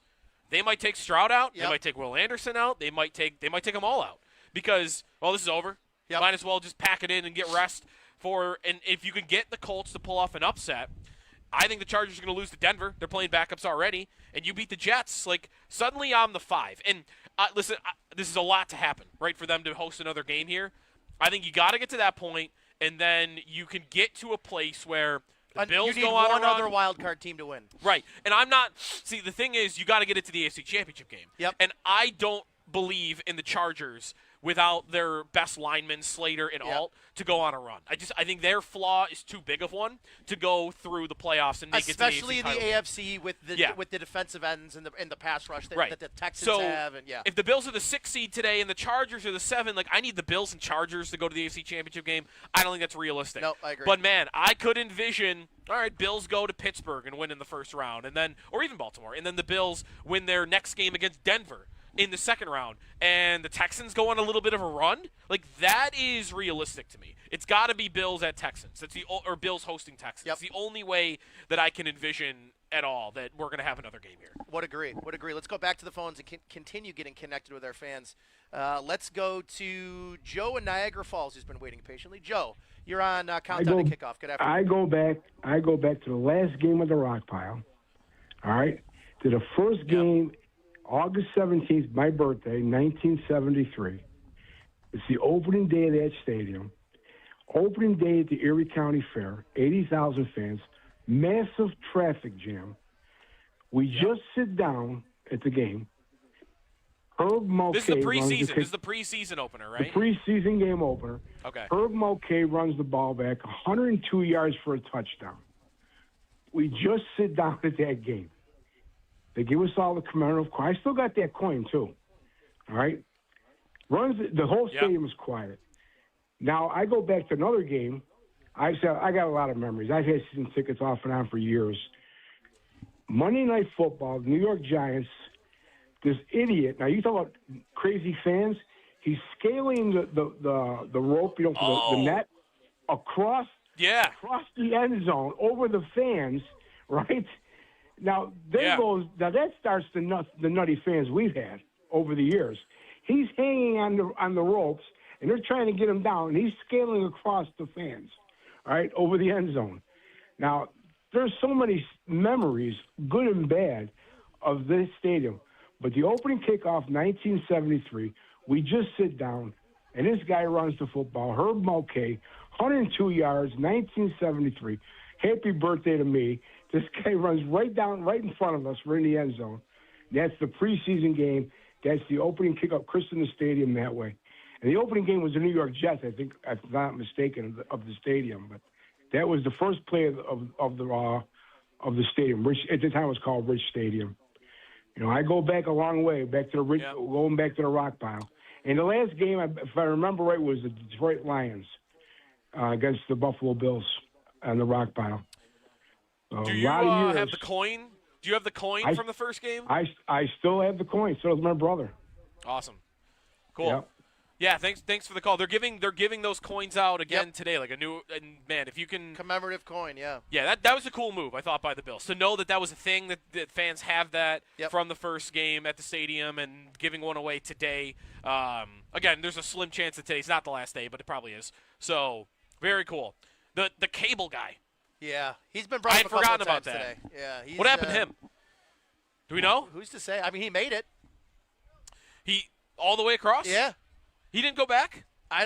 they might take Stroud out. They might take Will Anderson out. They might take them all out because, this is over. Might as well just pack it in and get rest and if you can get the Colts to pull off an upset, I think the Chargers are going to lose to Denver. They're playing backups already, and you beat the Jets. Like, suddenly I'm the 5. And listen, this is a lot to happen, right, for them to host another game here. I think you got to get to that point, and then you can get to a place where the Bills go on a run. You need one other wild card team to win. Right. And I'm not – see, the thing is you got to get it to the AFC Championship game. Yep. And I don't believe in the Chargers without their best linemen, Slater and Alt, to go on a run. I think their flaw is too big of one to go through the playoffs and make especially it to the AFC with the defensive ends and the pass rush that the Texans have. And if the Bills are the 6 seed today and the Chargers are the 7, I need the Bills and Chargers to go to the AFC Championship game. I don't think that's realistic. No, I agree. But man, I could envision, all right, Bills go to Pittsburgh and win in the first round, and then, or even Baltimore, and then the Bills win their next game against Denver in the second round, and the Texans go on a little bit of a run. That is realistic to me. It's got to be Bills at Texans. Or Bills hosting Texans. It's the only way that I can envision at all that we're going to have another game here. Would agree. Let's go back to the phones and continue getting connected with our fans. Let's go to Joe in Niagara Falls, who's been waiting patiently. Joe, you're on Countdown to Kickoff. Good afternoon. I go back to the last game of the Rock Pile. All right, to the first game. August 17th, my birthday, 1973. It's the opening day of that stadium. Opening day at the Erie County Fair, 80,000 fans, massive traffic jam. We just sit down at the game. Herb Mulcahy. This is the preseason. This is the preseason opener, right? The preseason game opener. Okay. Herb Mulcahy runs the ball back 102 yards for a touchdown. We just sit down at that game. They give us all the commemorative coin. I still got that coin, too. All right? The whole stadium was quiet. Now, I go back to another game. I got a lot of memories. I've had season tickets off and on for years. Monday Night Football, New York Giants, this idiot. Now, you talk about crazy fans. He's scaling the rope, for the net across the end zone over the fans, right? Now, that starts the nutty fans we've had over the years. He's hanging on the ropes, and they're trying to get him down, and he's scaling across the fans, all right, over the end zone. Now, there's so many memories, good and bad, of this stadium. But the opening kickoff, 1973, we just sit down, and this guy runs the football, Herb Mulcahy, 102 yards, 1973. Happy birthday to me. This guy runs right in front of us. We're in the end zone. That's the preseason game. That's the opening kickoff, christen the stadium that way. And the opening game was the New York Jets, I think, if I'm not mistaken, of the stadium. But that was the first play of the stadium. At the time, it was called Rich Stadium. I go back a long way, going back to the rock pile. And the last game, if I remember right, was the Detroit Lions against the Buffalo Bills on the rock pile. Do you have the coin? Do you have the coin from the first game? I still have the coin. So does my brother. Awesome. Cool. Yep. Yeah, thanks for the call. They're giving those coins out again today, like a new man. If you can commemorative coin, yeah. That was a cool move, I thought, by the Bills to know that was a thing that fans have that from the first game at the stadium and giving one away today. Again, there's a slim chance that today's not the last day, but it probably is. So very cool. The cable guy. Yeah, he's been brought up a couple of times today. Yeah, what happened to him? Do we know? Who's to say? I mean, he made it. He all the way across? Yeah. He didn't go back? I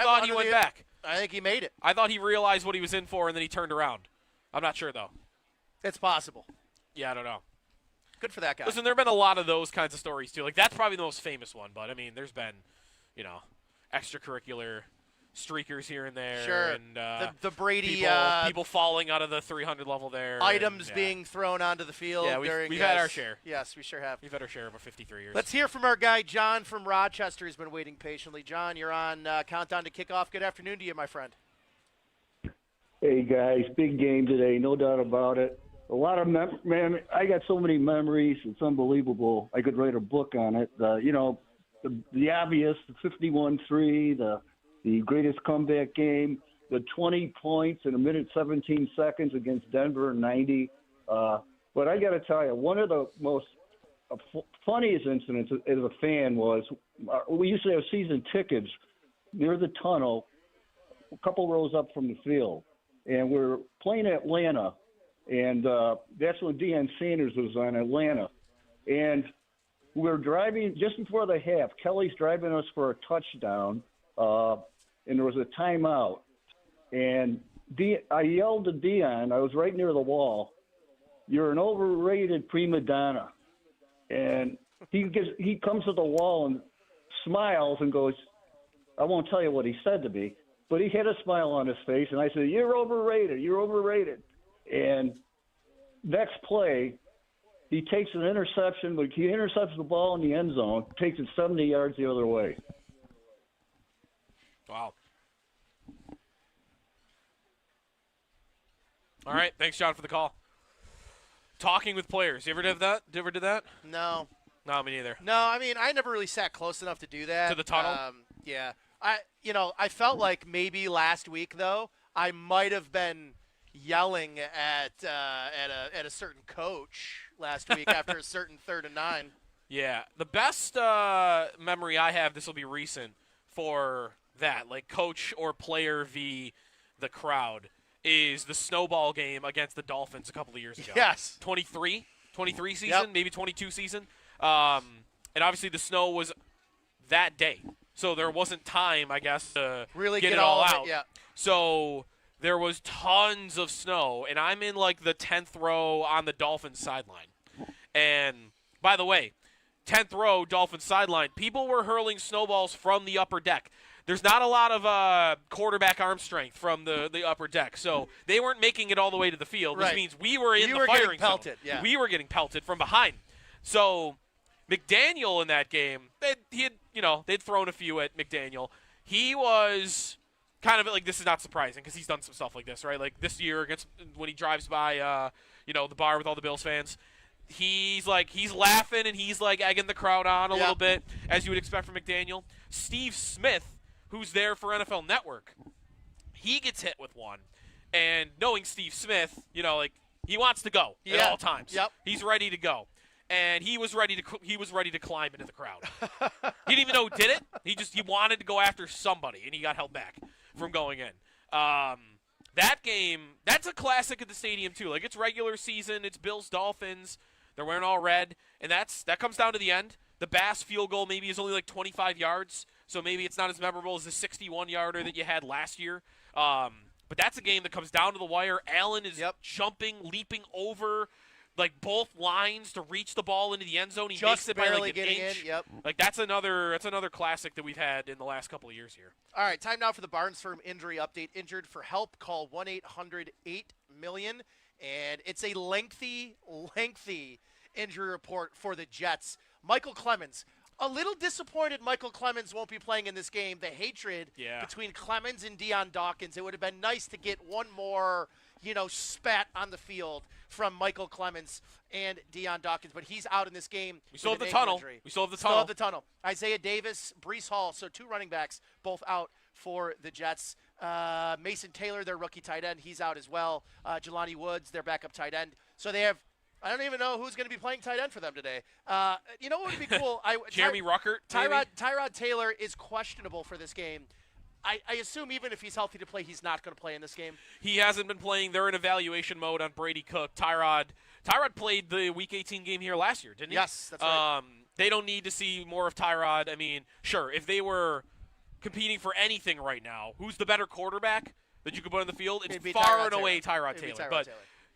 thought he went back. I think he made it. I thought he realized what he was in for and then he turned around. I'm not sure though. It's possible. Yeah, I don't know. Good for that guy. Listen, there have been a lot of those kinds of stories too. Like that's probably the most famous one, but I mean, there's been, extracurricular streakers here and there. Sure. And the Brady people falling out of the 300 level there. Items being thrown onto the field. Yeah, we've had our share. Yes, we sure have. We've had our share over 53 years. Let's hear from our guy John from Rochester. He's been waiting patiently. John, you're on Countdown to Kickoff. Good afternoon to you, my friend. Hey guys, big game today, no doubt about it. A lot of man, I got so many memories. It's unbelievable. I could write a book on it. The obvious, the 51-3, the greatest comeback game, the 20 points in 1:17 against Denver in '90. But I got to tell you, one of the most funniest incidents as a fan was we used to have season tickets near the tunnel, a couple rows up from the field, and we're playing Atlanta, and that's when Deion Sanders was on Atlanta. And we're driving just before the half. Kelly's driving us for a touchdown. And there was a timeout. And I yelled to Deion, I was right near the wall, "You're an overrated prima donna." And he comes to the wall and smiles and goes, I won't tell you what he said to me, but he had a smile on his face. And I said, "You're overrated. You're overrated." And next play, he takes an interception, but he intercepts the ball in the end zone, takes it 70 yards the other way. Wow. All right. Thanks, John, for the call. Talking with players. You ever did that? No. No, me neither. No, I mean, I never really sat close enough to do that. To the tunnel? Yeah. I felt like maybe last week, though, I might have been yelling at a certain coach last week after a certain 3rd and 9. Yeah. The best memory I have, this will be recent, for that, like coach or player v. the crowd, is the snowball game against the Dolphins a couple of years ago. Yes. 23 season, Yep. maybe 22 season. And obviously the snow was that day. So there wasn't time, I guess, to really get it all out. Yeah. So there was tons of snow, and I'm in like the 10th row on the Dolphins sideline. And by the way, 10th row, Dolphins sideline, people were hurling snowballs from the upper deck. There's not a lot of quarterback arm strength from the upper deck, so they weren't making it all the way to the field, which means we were in the firing zone. We were getting pelted from behind. So McDaniel in that game, they'd thrown a few at McDaniel. He was kind of like, this is not surprising because he's done some stuff like this, right? Like this year when he drives by, the bar with all the Bills fans. He's laughing and he's like egging the crowd on a little bit, as you would expect from McDaniel. Steve Smith, who's there for NFL Network, he gets hit with one. And knowing Steve Smith, he wants to go at all times. Yep. He's ready to go. And he was ready to climb into the crowd. He didn't even know who did it. He wanted to go after somebody, and he got held back from going in. That game, that's a classic at the stadium too. Like, it's regular season, it's Bills-Dolphins. They're wearing all red, and that comes down to the end. The Bass field goal maybe is only like 25 yards, so maybe it's not as memorable as the 61-yarder that you had last year. But that's a game that comes down to the wire. Allen is jumping, leaping over like both lines to reach the ball into the end zone. He just makes it barely by like an getting inch. in. Yep. Like that's another classic that we've had in the last couple of years here. All right, time now for the Barnes Firm injury update. Injured for help, call 1-800-8-MILLION. And it's a lengthy injury report for the Jets. Michael Clemens. A little disappointed Michael Clemens won't be playing in this game. The hatred between Clemens and Deion Dawkins. It would have been nice to get one more, spat on the field from Michael Clemens and Deion Dawkins. But he's out in this game. We still have the tunnel. Still have the tunnel. Isaiah Davis, Breece Hall. So 2 running backs, both out for the Jets. Mason Taylor, their rookie tight end, he's out as well. Jelani Woods, their backup tight end. So they have, I don't even know who's going to be playing tight end for them today. You know what would be cool? Jeremy Ruckert, Tyrod Taylor is questionable for this game. I assume even if he's healthy to play, he's not going to play in this game. He hasn't been playing. They're in evaluation mode on Brady Cook. Tyrod played the Week 18 game here last year, didn't he? Yes, that's right. They don't need to see more of Tyrod. I mean, sure, if they were competing for anything right now, who's the better quarterback that you could put on the field? It's far and away Tyrod Taylor. But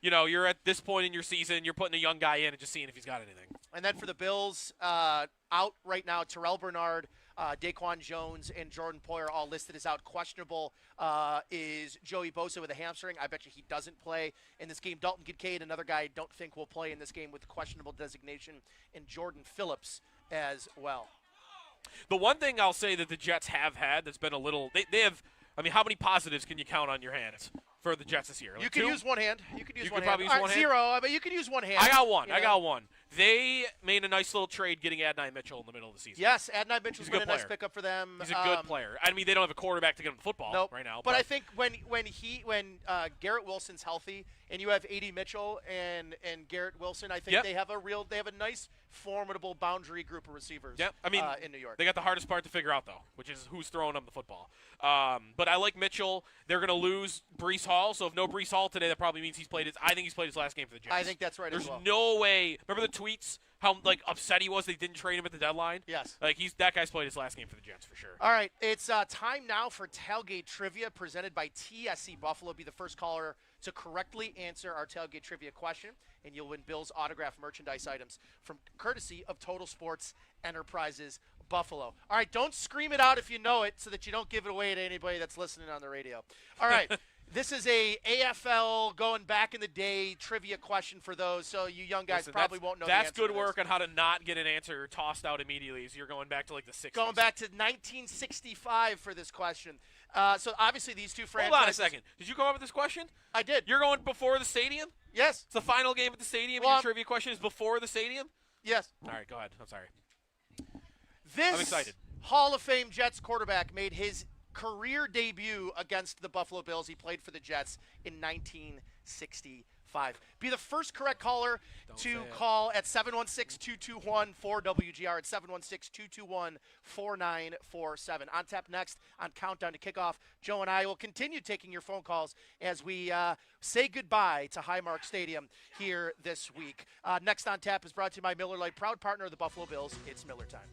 you're at this point in your season, you're putting a young guy in and just seeing if he's got anything. And then for the Bills, out right now, Terrell Bernard, Daquan Jones, and Jordan Poyer all listed as out. Questionable is Joey Bosa with a hamstring. I bet you he doesn't play in this game. Dalton Kincaid, another guy I don't think will play in this game with questionable designation, and Jordan Phillips as well. The one thing I'll say that the Jets have had that's been a little – they have – I mean, how many positives can you count on your hands for the Jets this year? Like you could use one hand. You could probably use one hand. 0, but you could use one hand. I got one. They made a nice little trade getting Adonai Mitchell in the middle of the season. Yes, Adonai Mitchell's been a nice pickup for them. He's a good player. I mean, they don't have a quarterback to get him the football right now. But I think when Garrett Wilson's healthy and you have A.D. Mitchell and Garrett Wilson, I think they have a nice formidable boundary group of receivers. Yeah, I mean, in New York. They got the hardest part to figure out though, which is who's throwing them the football. But I like Mitchell. They're going to lose Breece Hall, so if no Breece Hall today, that probably means I think he's played his last game for the Jets. I think that's right. There's as well. no way. Remember the tweets? How upset he was they didn't trade him at the deadline? Yes. That guy's played his last game for the Jets for sure. All right, it's time now for Tailgate Trivia presented by TSC Buffalo. Be the first caller to correctly answer our Tailgate Trivia question, and you'll win Bill's autographed merchandise items from courtesy of Total Sports Enterprises Buffalo. All right, don't scream it out if you know it so that you don't give it away to anybody that's listening on the radio. All right. This is a AFL going back in the day trivia question for those, so you young guys probably won't know the answer. That's good work on how to not get an answer tossed out immediately as you're going back to like the 60s. Going back to 1965 for this question. So obviously these two franchises. Hold on a second. Did you come up with this question? I did. You're going before the stadium? Yes. It's the final game at the stadium, and your trivia question is before the stadium? Yes. All right, go ahead. I'm sorry. I'm excited. Hall of Fame Jets quarterback made his career debut against the Buffalo Bills. He played for the Jets in 1965. Be the first correct caller to call at 716-221-4WGR at 716-221-4947. On tap next on Countdown to Kickoff, Joe and I will continue taking your phone calls as we say goodbye to Highmark Stadium here this week. Next on tap is brought to you by Miller Lite, proud partner of the Buffalo Bills. It's Miller time.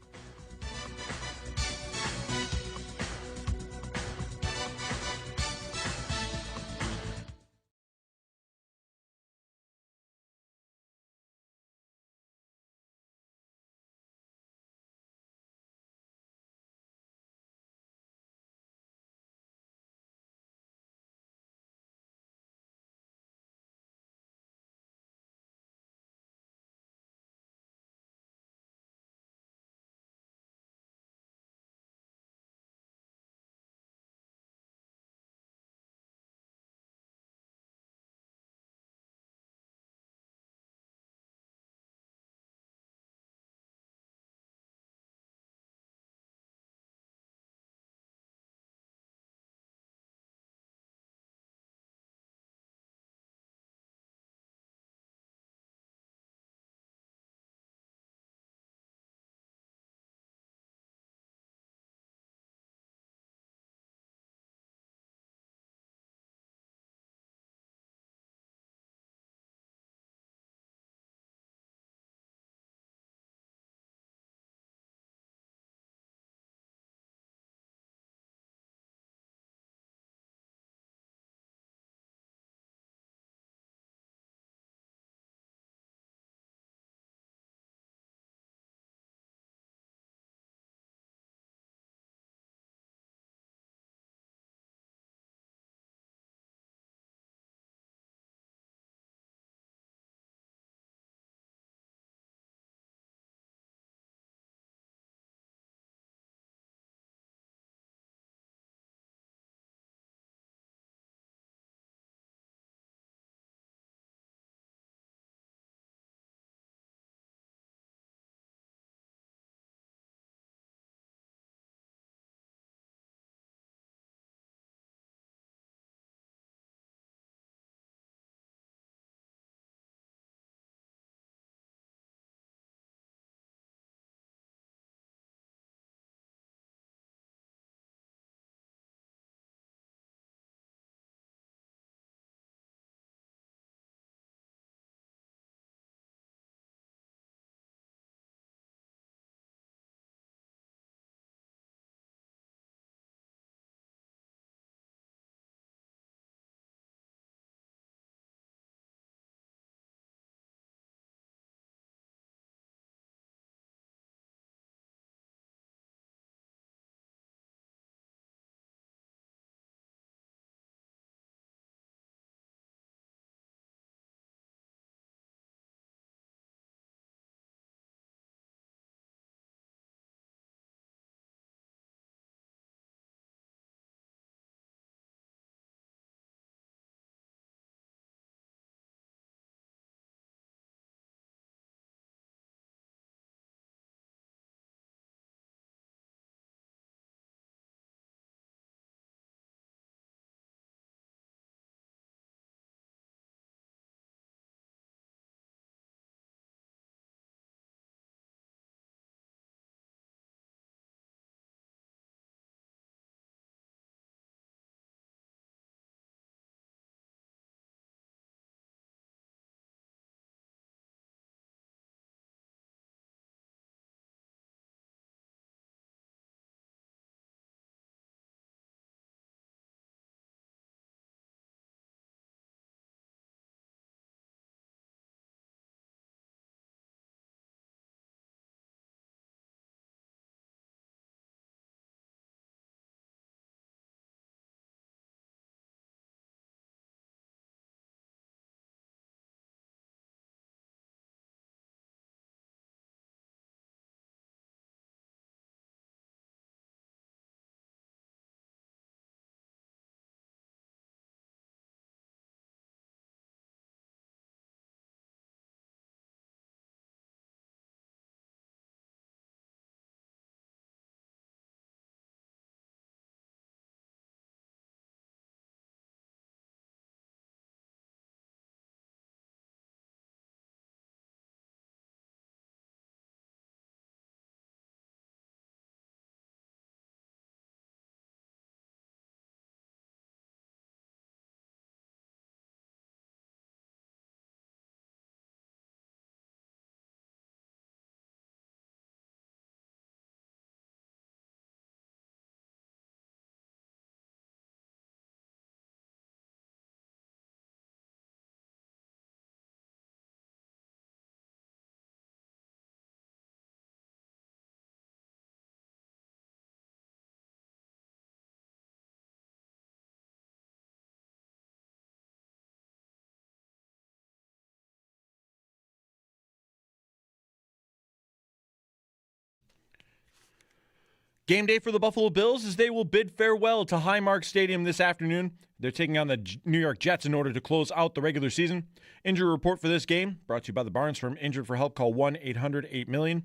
Game day for the Buffalo Bills as they will bid farewell to Highmark Stadium this afternoon. They're taking on the New York Jets in order to close out the regular season. Injury report for this game brought to you by the Barnes Firm. Injured for help, call 1-800-8-million.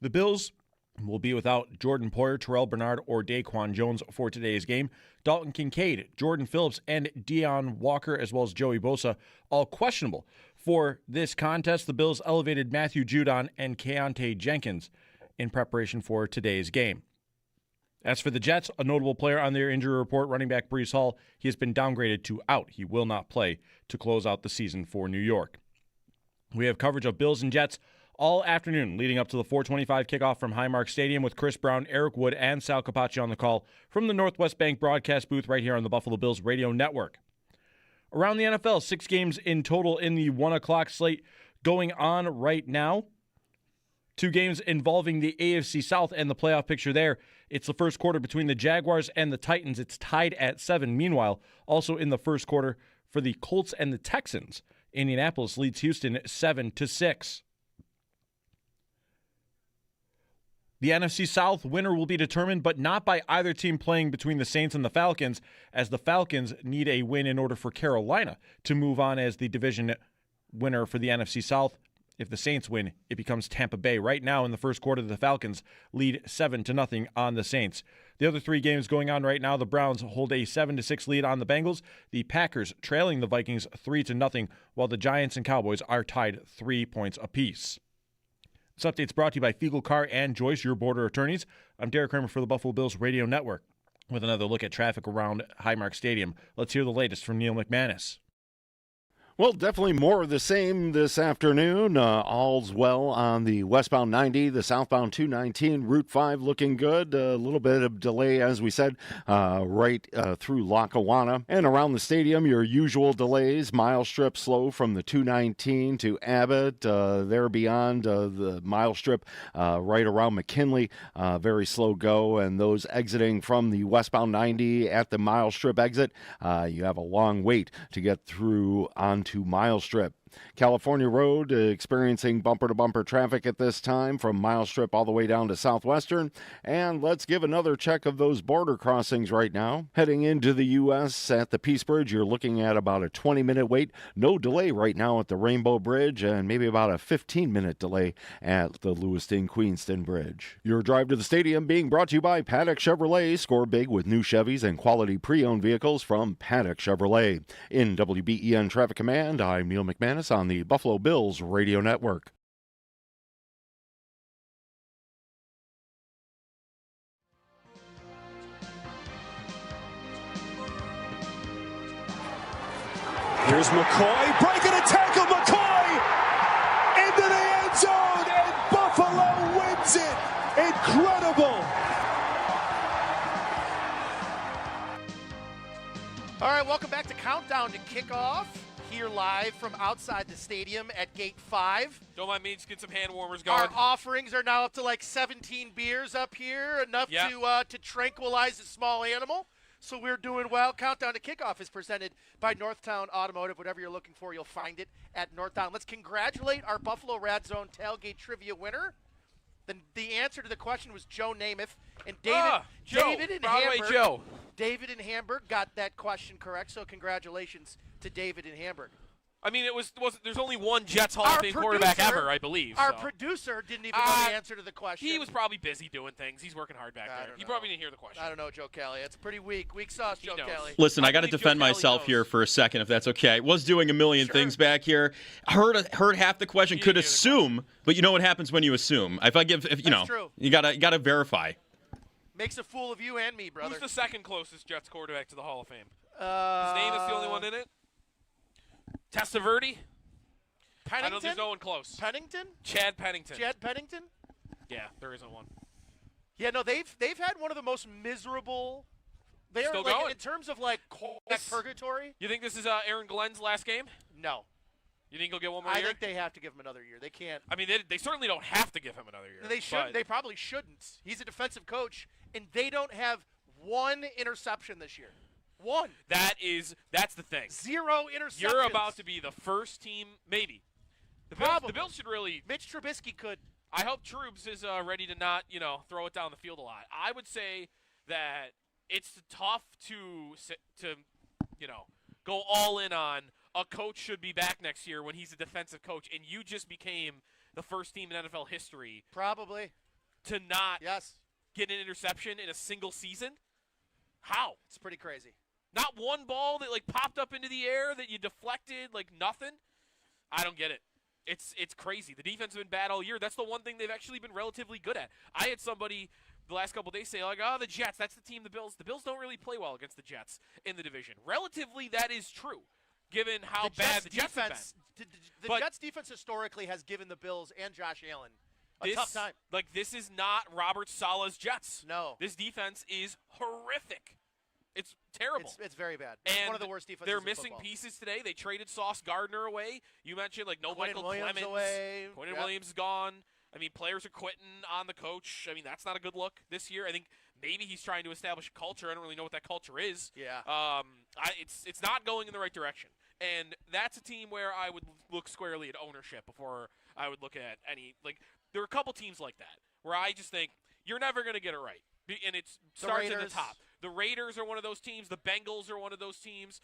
The Bills will be without Jordan Poyer, Terrell Bernard, or Daquan Jones for today's game. Dalton Kincaid, Jordan Phillips, and Deion Walker, as well as Joey Bosa, all questionable for this contest. The Bills elevated Matthew Judon and Keontae Jenkins in preparation for today's game. As for the Jets, a notable player on their injury report, running back Breece Hall, he has been downgraded to out. He will not play to close out the season for New York. We have coverage of Bills and Jets all afternoon leading up to the 4:25 kickoff from Highmark Stadium with Chris Brown, Eric Wood, and Sal Capaccio on the call from the Northwest Bank broadcast booth right here on the Buffalo Bills radio network. Around the NFL, 6 games in total in the 1 o'clock slate going on right now. 2 games involving the AFC South and the playoff picture there. It's the first quarter between the Jaguars and the Titans. It's tied at 7. Meanwhile, also in the first quarter for the Colts and the Texans, Indianapolis leads Houston 7-6. The NFC South winner will be determined, but not by either team playing between the Saints and the Falcons, as the Falcons need a win in order for Carolina to move on as the division winner for the NFC South. If the Saints win, it becomes Tampa Bay. Right now in the first quarter, the Falcons lead 7-0 on the Saints. The other 3 games going on right now, the Browns hold a 7-6 lead on the Bengals. The Packers trailing the Vikings 3-0, while the Giants and Cowboys are tied 3 points apiece. This update's brought to you by Fiegel Carr and Joyce, your border attorneys. I'm Derek Kramer for the Buffalo Bills Radio Network with another look at traffic around Highmark Stadium. Let's hear the latest from Neil McManus. Well, definitely more of the same this afternoon. All's well on the westbound 90, the southbound 219, Route 5 looking good. A little bit of delay, as we said, right through Lackawanna. And around the stadium, your usual delays. Mile strip slow from the 219 to Abbott. There beyond the mile strip right around McKinley. Very slow go. And those exiting from the westbound 90 at the mile strip exit, you have a long wait to get through onto Mile Strip. California Road experiencing bumper-to-bumper traffic at this time from Mile Strip all the way down to Southwestern. And let's give another check of those border crossings right now. Heading into the U.S. at the Peace Bridge, you're looking at about a 20-minute wait. No delay right now at the Rainbow Bridge, and maybe about a 15-minute delay at the Lewiston-Queenston Bridge. Your drive to the stadium being brought to you by Paddock Chevrolet. Score big with new Chevys and quality pre-owned vehicles from Paddock Chevrolet. In WBEN Traffic Command, I'm Neil McManus on the Buffalo Bills Radio Network. Here's McCoy, breaking a tackle, McCoy into the end zone, and Buffalo wins it. Incredible. All right, welcome back to Countdown to Kickoff. Here live from outside the stadium at Gate 5. Don't mind me, just get some hand warmers going. Our offerings are now up to like 17 beers up here, enough to tranquilize a small animal. So we're doing well. Countdown to Kickoff is presented by Northtown Automotive. Whatever you're looking for, you'll find it at Northtown. Let's congratulate our Buffalo Rad Zone Tailgate Trivia winner. The answer to the question was Joe Namath. And David in Hamburg got that question correct, so congratulations to David in Hamburg. I mean, there's only one Jets Hall of Fame quarterback ever, I believe. Our producer didn't even know the answer to the question. He was probably busy doing things. He's working hard back there. He probably didn't hear the question. I don't know, Joe Kelly. It's pretty weak. Weak sauce, Joe Kelly. Listen, I got to defend myself here for a second, if that's okay. I was doing a million things back here. Heard half the question. Could assume, but you know what happens when you assume. True. You gotta verify. Makes a fool of you and me, brother. Who's the second closest Jets quarterback to the Hall of Fame? His name is the only one in it. Testaverde? Pennington? I know there's no one close. Pennington? Chad Pennington. Chad Pennington? Yeah, there isn't one. Yeah, no, they've had one of the most miserable. They're Still like going? in terms of purgatory. You think this is Aaron Glenn's last game? No. You think he'll get one more year? I think they have to give him another year. They can't. I mean, they certainly don't have to give him another year. They should. They probably shouldn't. He's a defensive coach, and they don't have one interception this year. One. That's the thing. 0 interceptions. You're about to be the first team, maybe. The Bills should really. Mitch Trubisky could. I hope Troops is ready to not, throw it down the field a lot. I would say that it's tough to go all in on a coach should be back next year when he's a defensive coach, and you just became the first team in NFL history probably to not get an interception in a single season. How? It's pretty crazy. Not one ball that popped up into the air that you deflected, nothing. I don't get it. It's crazy. The defense has been bad all year. That's the one thing they've actually been relatively good at. I had somebody the last couple of days say, the Jets, that's the team, the Bills. The Bills don't really play well against the Jets in the division. Relatively, that is true, given how bad the Jets have been. The Jets' defense historically has given the Bills and Josh Allen a tough time. This is not Robert Saleh's Jets. No. This defense is horrific. It's terrible. It's very bad. It's one of the worst defenses They're in missing football. pieces today. They traded Sauce Gardner away. You mentioned no Quentin Michael Williams Clemens. away. Quentin Williams is gone. I mean, players are quitting on the coach. I mean, that's not a good look this year. I think maybe he's trying to establish a culture. I don't really know what that culture is. Yeah. It's not going in the right direction. And that's a team where I would look squarely at ownership before I would look at any there are a couple teams like that where I just think you're never going to get it right. And it starts at the top. The Raiders are one of those teams. The Bengals are one of those teams,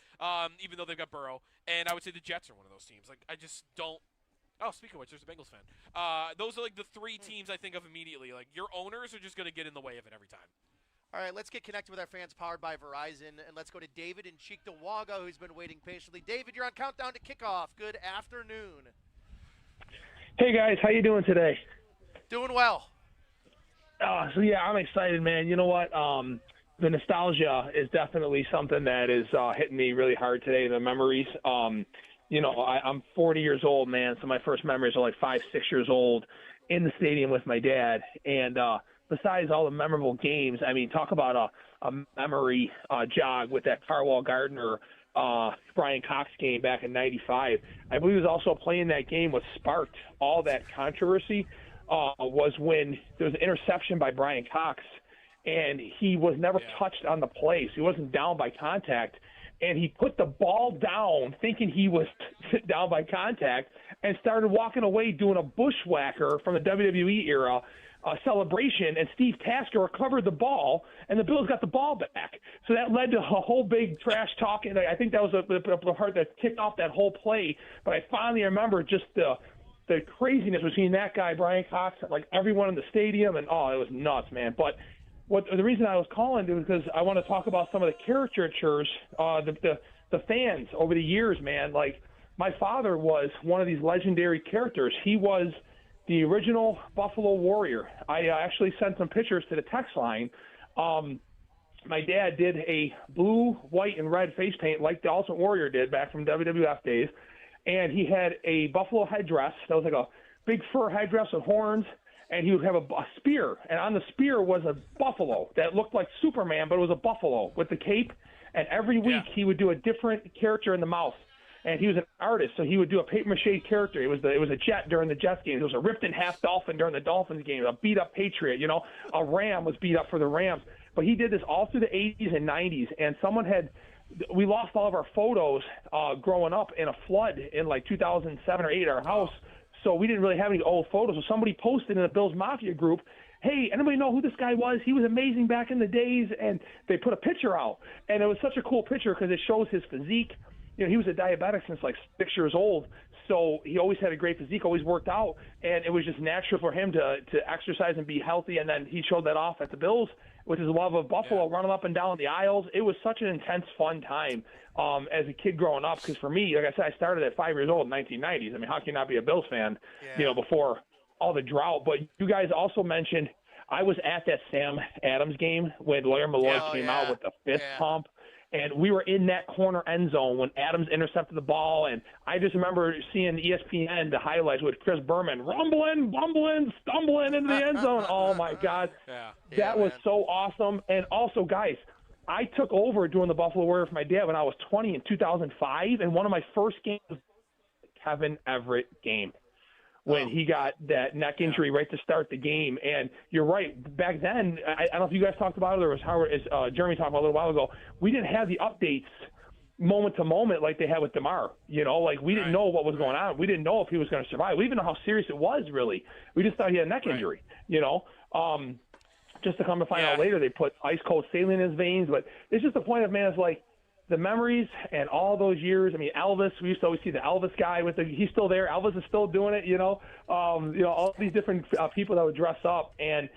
even though they've got Burrow. And I would say the Jets are one of those teams. I just don't. Oh, speaking of which, there's a Bengals fan. Those are the three teams I think of immediately. Your owners are just going to get in the way of it every time. All right, let's get connected with our fans powered by Verizon, and let's go to David in Cheektowaga, who's been waiting patiently. David, you're on Countdown to Kickoff. Good afternoon. Hey, guys. How you doing today? Doing well. I'm excited, man. You know what? The nostalgia is definitely something that is hitting me really hard today, the memories. I'm 40 years old, man, so my first memories are 5, 6 years old in the stadium with my dad. And besides all the memorable games, I mean, talk about a memory jog with that Carwall Gardner Brian Cox game back in '95. I believe he was also playing that game. What sparked all that controversy was when there was an interception by Brian Cox, and he was never touched on the play, so he wasn't down by contact. And he put the ball down thinking he was down by contact and started walking away doing a bushwhacker from the WWE era celebration, and Steve Tasker recovered the ball, and the Bills got the ball back. So that led to a whole big trash talk, and I think that was the part that kicked off that whole play. But I finally remember just the craziness between that guy, Brian Cox, everyone in the stadium, and it was nuts, man. But the reason I was calling is because I want to talk about some of the caricatures, the fans over the years, man. My father was one of these legendary characters. He was the original Buffalo Warrior. I actually sent some pictures to the text line. My dad did a blue, white, and red face paint like the Ultimate Warrior did back from WWF days. And he had a buffalo headdress that was a big fur headdress with horns, and he would have a spear. And on the spear was a buffalo that looked like Superman, but it was a buffalo with the cape. And every week he would do a different character in the mouth. And he was an artist, so he would do a papier-mâché character. It was a jet during the Jets game. It was a ripped-in-half dolphin during the Dolphins game, a beat-up Patriot. A ram was beat up for the Rams. But he did this all through the 80s and 90s, and we lost all of our photos growing up in a flood in 2007 or 8 at our house, so we didn't really have any old photos. So somebody posted in the Bills Mafia group, hey, anybody know who this guy was? He was amazing back in the days, and they put a picture out. And it was such a cool picture because it shows his physique. He was a diabetic since 6 years old, so he always had a great physique, always worked out, and it was just natural for him to exercise and be healthy, and then he showed that off at the Bills with his love of Buffalo, running up and down the aisles. It was such an intense, fun time as a kid growing up, because for me, like I said, I started at 5 years old in the 1990s. I mean, how can you not be a Bills fan, before all the drought? But you guys also mentioned I was at that Sam Adams game when Lawyer Malloy came out with the fist pump. And we were in that corner end zone when Adams intercepted the ball. And I just remember seeing ESPN, the highlights with Chris Berman, rumbling, bumbling, stumbling into the end zone. Oh, my God. That was so awesome. And also, guys, I took over doing the Buffalo Warrior for my dad when I was 20 in 2005. And one of my first games was the Kevin Everett game, when he got that neck injury right to start the game. And you're right, back then, I don't know if you guys talked about it or was Jeremy talked about it a little while ago, we didn't have the updates moment to moment like they had with DeMar. Like we didn't know what was going on. We didn't know if he was going to survive. We didn't know how serious it was, really. We just thought he had a neck injury, just to come to find out later they put ice cold saline in his veins. But it's just the point of, man, it's like the memories and all those years. I mean, Elvis, we used to always see the Elvis guy he's still there. Elvis is still doing it, all these different people that would dress up. And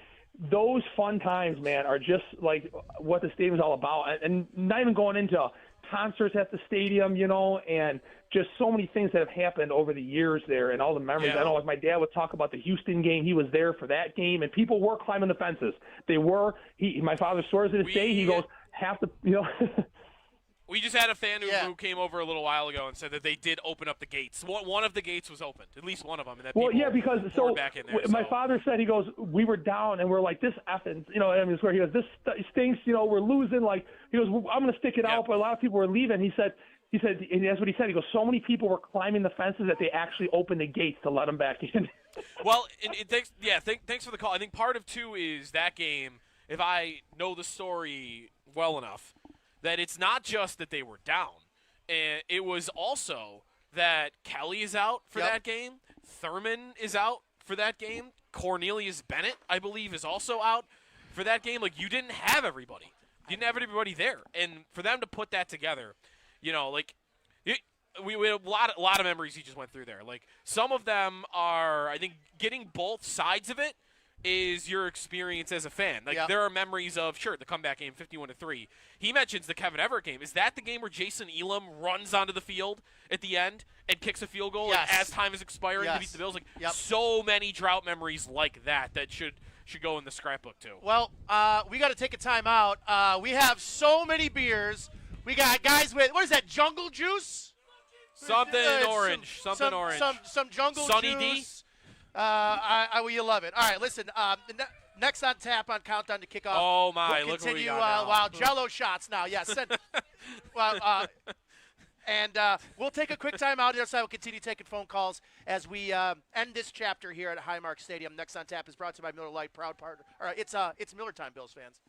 those fun times, man, are just like what the stadium is all about. And not even going into concerts at the stadium, and just so many things that have happened over the years there and all the memories. I know, like my dad would talk about the Houston game. He was there for that game, and people were climbing the fences. They were. My father swears to this day. He goes, half the, We just had a fan who came over a little while ago and said that they did open up the gates. One of the gates was opened, at least one of them. And that because back in there, my father said, he goes, we were down and we're like, this effing, it's where he goes, this stinks, we're losing. Like, he goes, I'm going to stick it out, but a lot of people were leaving. He said, and that's what he said. He goes, so many people were climbing the fences that they actually opened the gates to let them back in. Well, thanks for the call. I think part of too is that game, if I know the story well enough, that it's not just that they were down. And it was also that Kelly is out for that game. Thurman is out for that game. Cornelius Bennett, I believe, is also out for that game. Like, you didn't have everybody. You didn't have everybody there. And for them to put that together, we had a lot of memories he just went through there. Like, some of them are, I think, getting both sides of it is your experience as a fan. Like, there are memories of, the comeback game, 51-3. He mentions the Kevin Everett game. Is that the game where Jason Elam runs onto the field at the end and kicks a field goal as time is expiring to beat the Bills? Like, so many drought memories like that should go in the scrapbook, too. Well, we got to take a time out. We have so many beers. We got guys with, what is that, jungle juice? Something orange. Something orange. Some jungle Sunny juice. You love it. All right, listen. Next on tap on Countdown to Kickoff. Oh my! We'll look what we continue. got now. Wow, Jello shots now. Yes. And we'll take a quick time out. On the other side, we'll continue taking phone calls as we end this chapter here at Highmark Stadium. Next on tap is brought to you by Miller Lite, proud partner. All right, it's Miller time, Bills fans.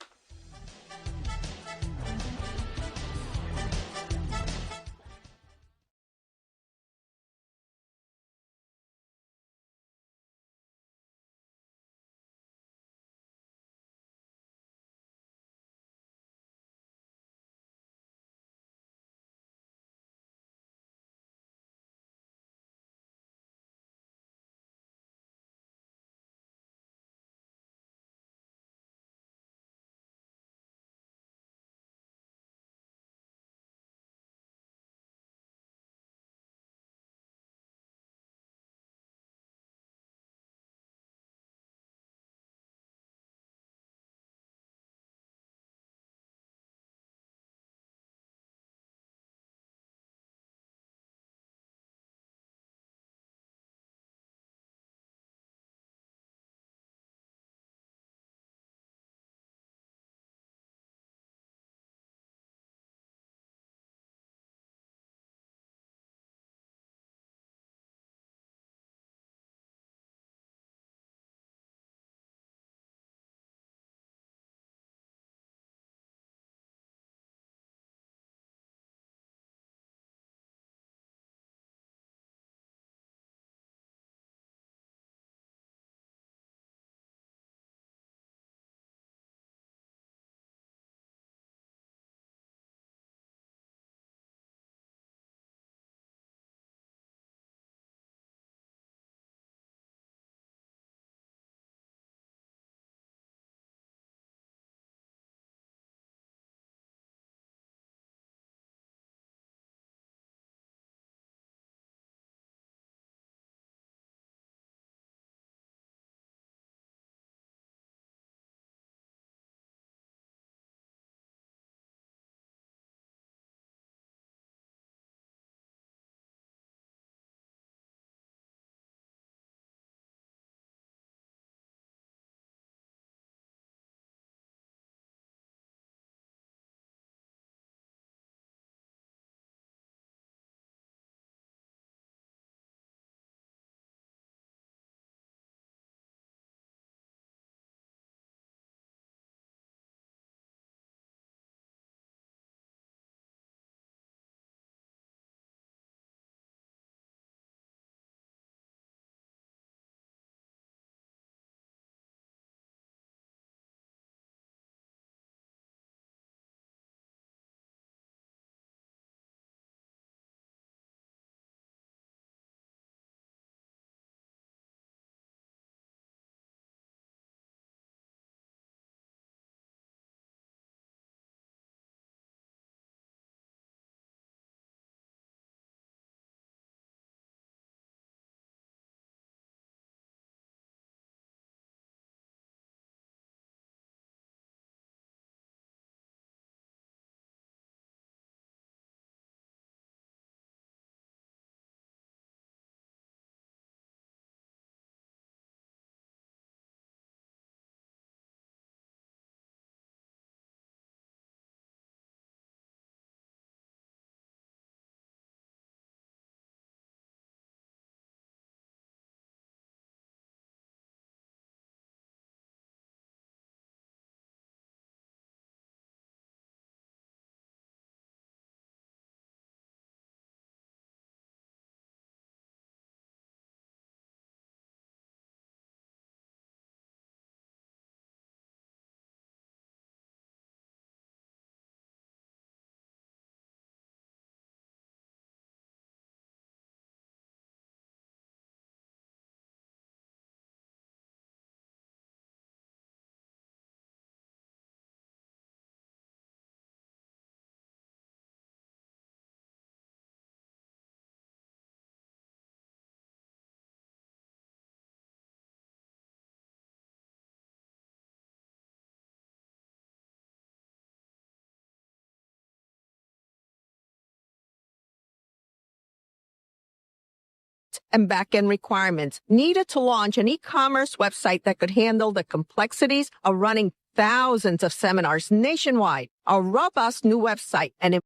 and back-end requirements needed to launch an e-commerce website that could handle the complexities of running thousands of seminars nationwide. A robust new website and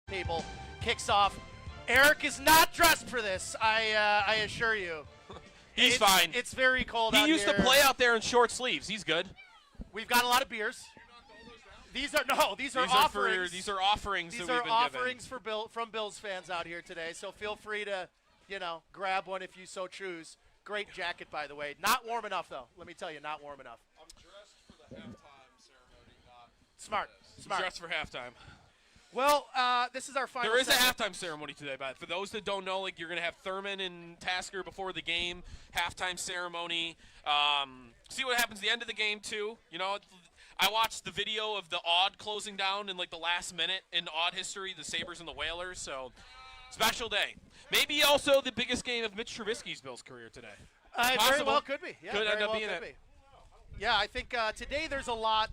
table kicks off. Eric is not dressed for this. I assure you. He's fine. It's very cold out He used here. to play out there in short sleeves. He's good. We've got a lot of beers. These are offerings. These are offerings. These that we've are been offerings from Bills fans out here today. So feel free to, grab one if you so choose. Great jacket, by the way. Not warm enough, though. Let me tell you, not warm enough. I'm dressed for the halftime ceremony, not Smart. Dressed for halftime. Well, this is our final. There is segment. a halftime ceremony today, but for those that don't know, you're going to have Thurman and Tasker before the game, halftime ceremony. See what happens at the end of the game, too. I watched the video of the Odd closing down in the last minute in Odd history, the Sabres and the Whalers, so special day. Maybe also the biggest game of Mitch Trubisky's Bills career today. Very well could be. Yeah, could very end up well being could it. be. Yeah, I think today there's a lot.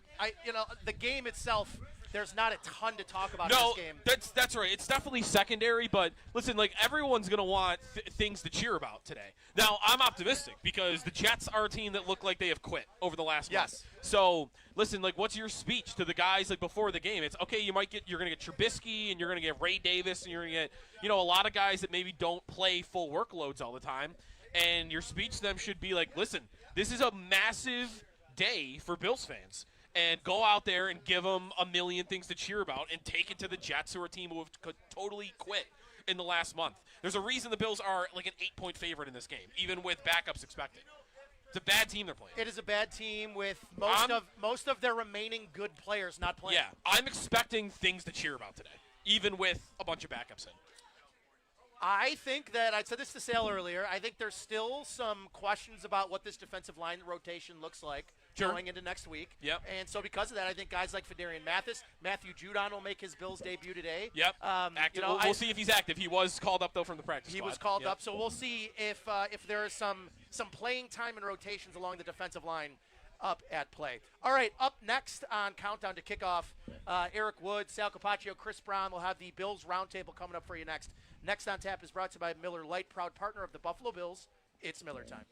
The game itself, there's not a ton to talk about in this game. That's right. It's definitely secondary, but listen, everyone's going to want things to cheer about today. Now, I'm optimistic because the Jets are a team that look like they have quit over the last month. So, listen, what's your speech to the guys before the game? It's okay, you're going to get Trubisky and you're going to get Ray Davis and you're going to get, a lot of guys that maybe don't play full workloads all the time. And your speech to them should be listen, this is a massive day for Bills fans. And go out there and give them a million things to cheer about and take it to the Jets, who are a team who have totally quit in the last month. There's a reason the Bills are an 8-point favorite in this game, even with backups expected. It's a bad team they're playing. It is a bad team with most of their remaining good players not playing. Yeah, I'm expecting things to cheer about today, even with a bunch of backups in. I think that, I said this to Sale earlier, I think there's still some questions about what this defensive line rotation looks like going into next week. Yep. And so because of that, I think guys like Fedarian Mathis, Matthew Judon will make his Bills debut today. Yep. We'll see if he's active. He was called up, though, from the practice squad. He was called up, so we'll see if there is some playing time and rotations along the defensive line up at play. All right, up next on Countdown to Kickoff, Eric Wood, Sal Capaccio, Chris Brown will have the Bills Roundtable coming up for you next. Next on Tap is brought to you by Miller Lite, proud partner of the Buffalo Bills. It's Miller time.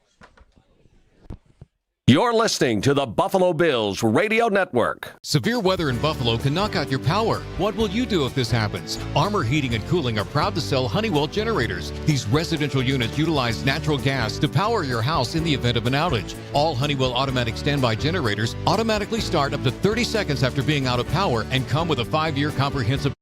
You're listening to the Buffalo Bills Radio Network. Severe weather in Buffalo can knock out your power. What will you do if this happens? Armor Heating and Cooling are proud to sell Honeywell generators. These residential units utilize natural gas to power your house in the event of an outage. All Honeywell automatic standby generators automatically start up to 30 seconds after being out of power and come with a 5-year comprehensive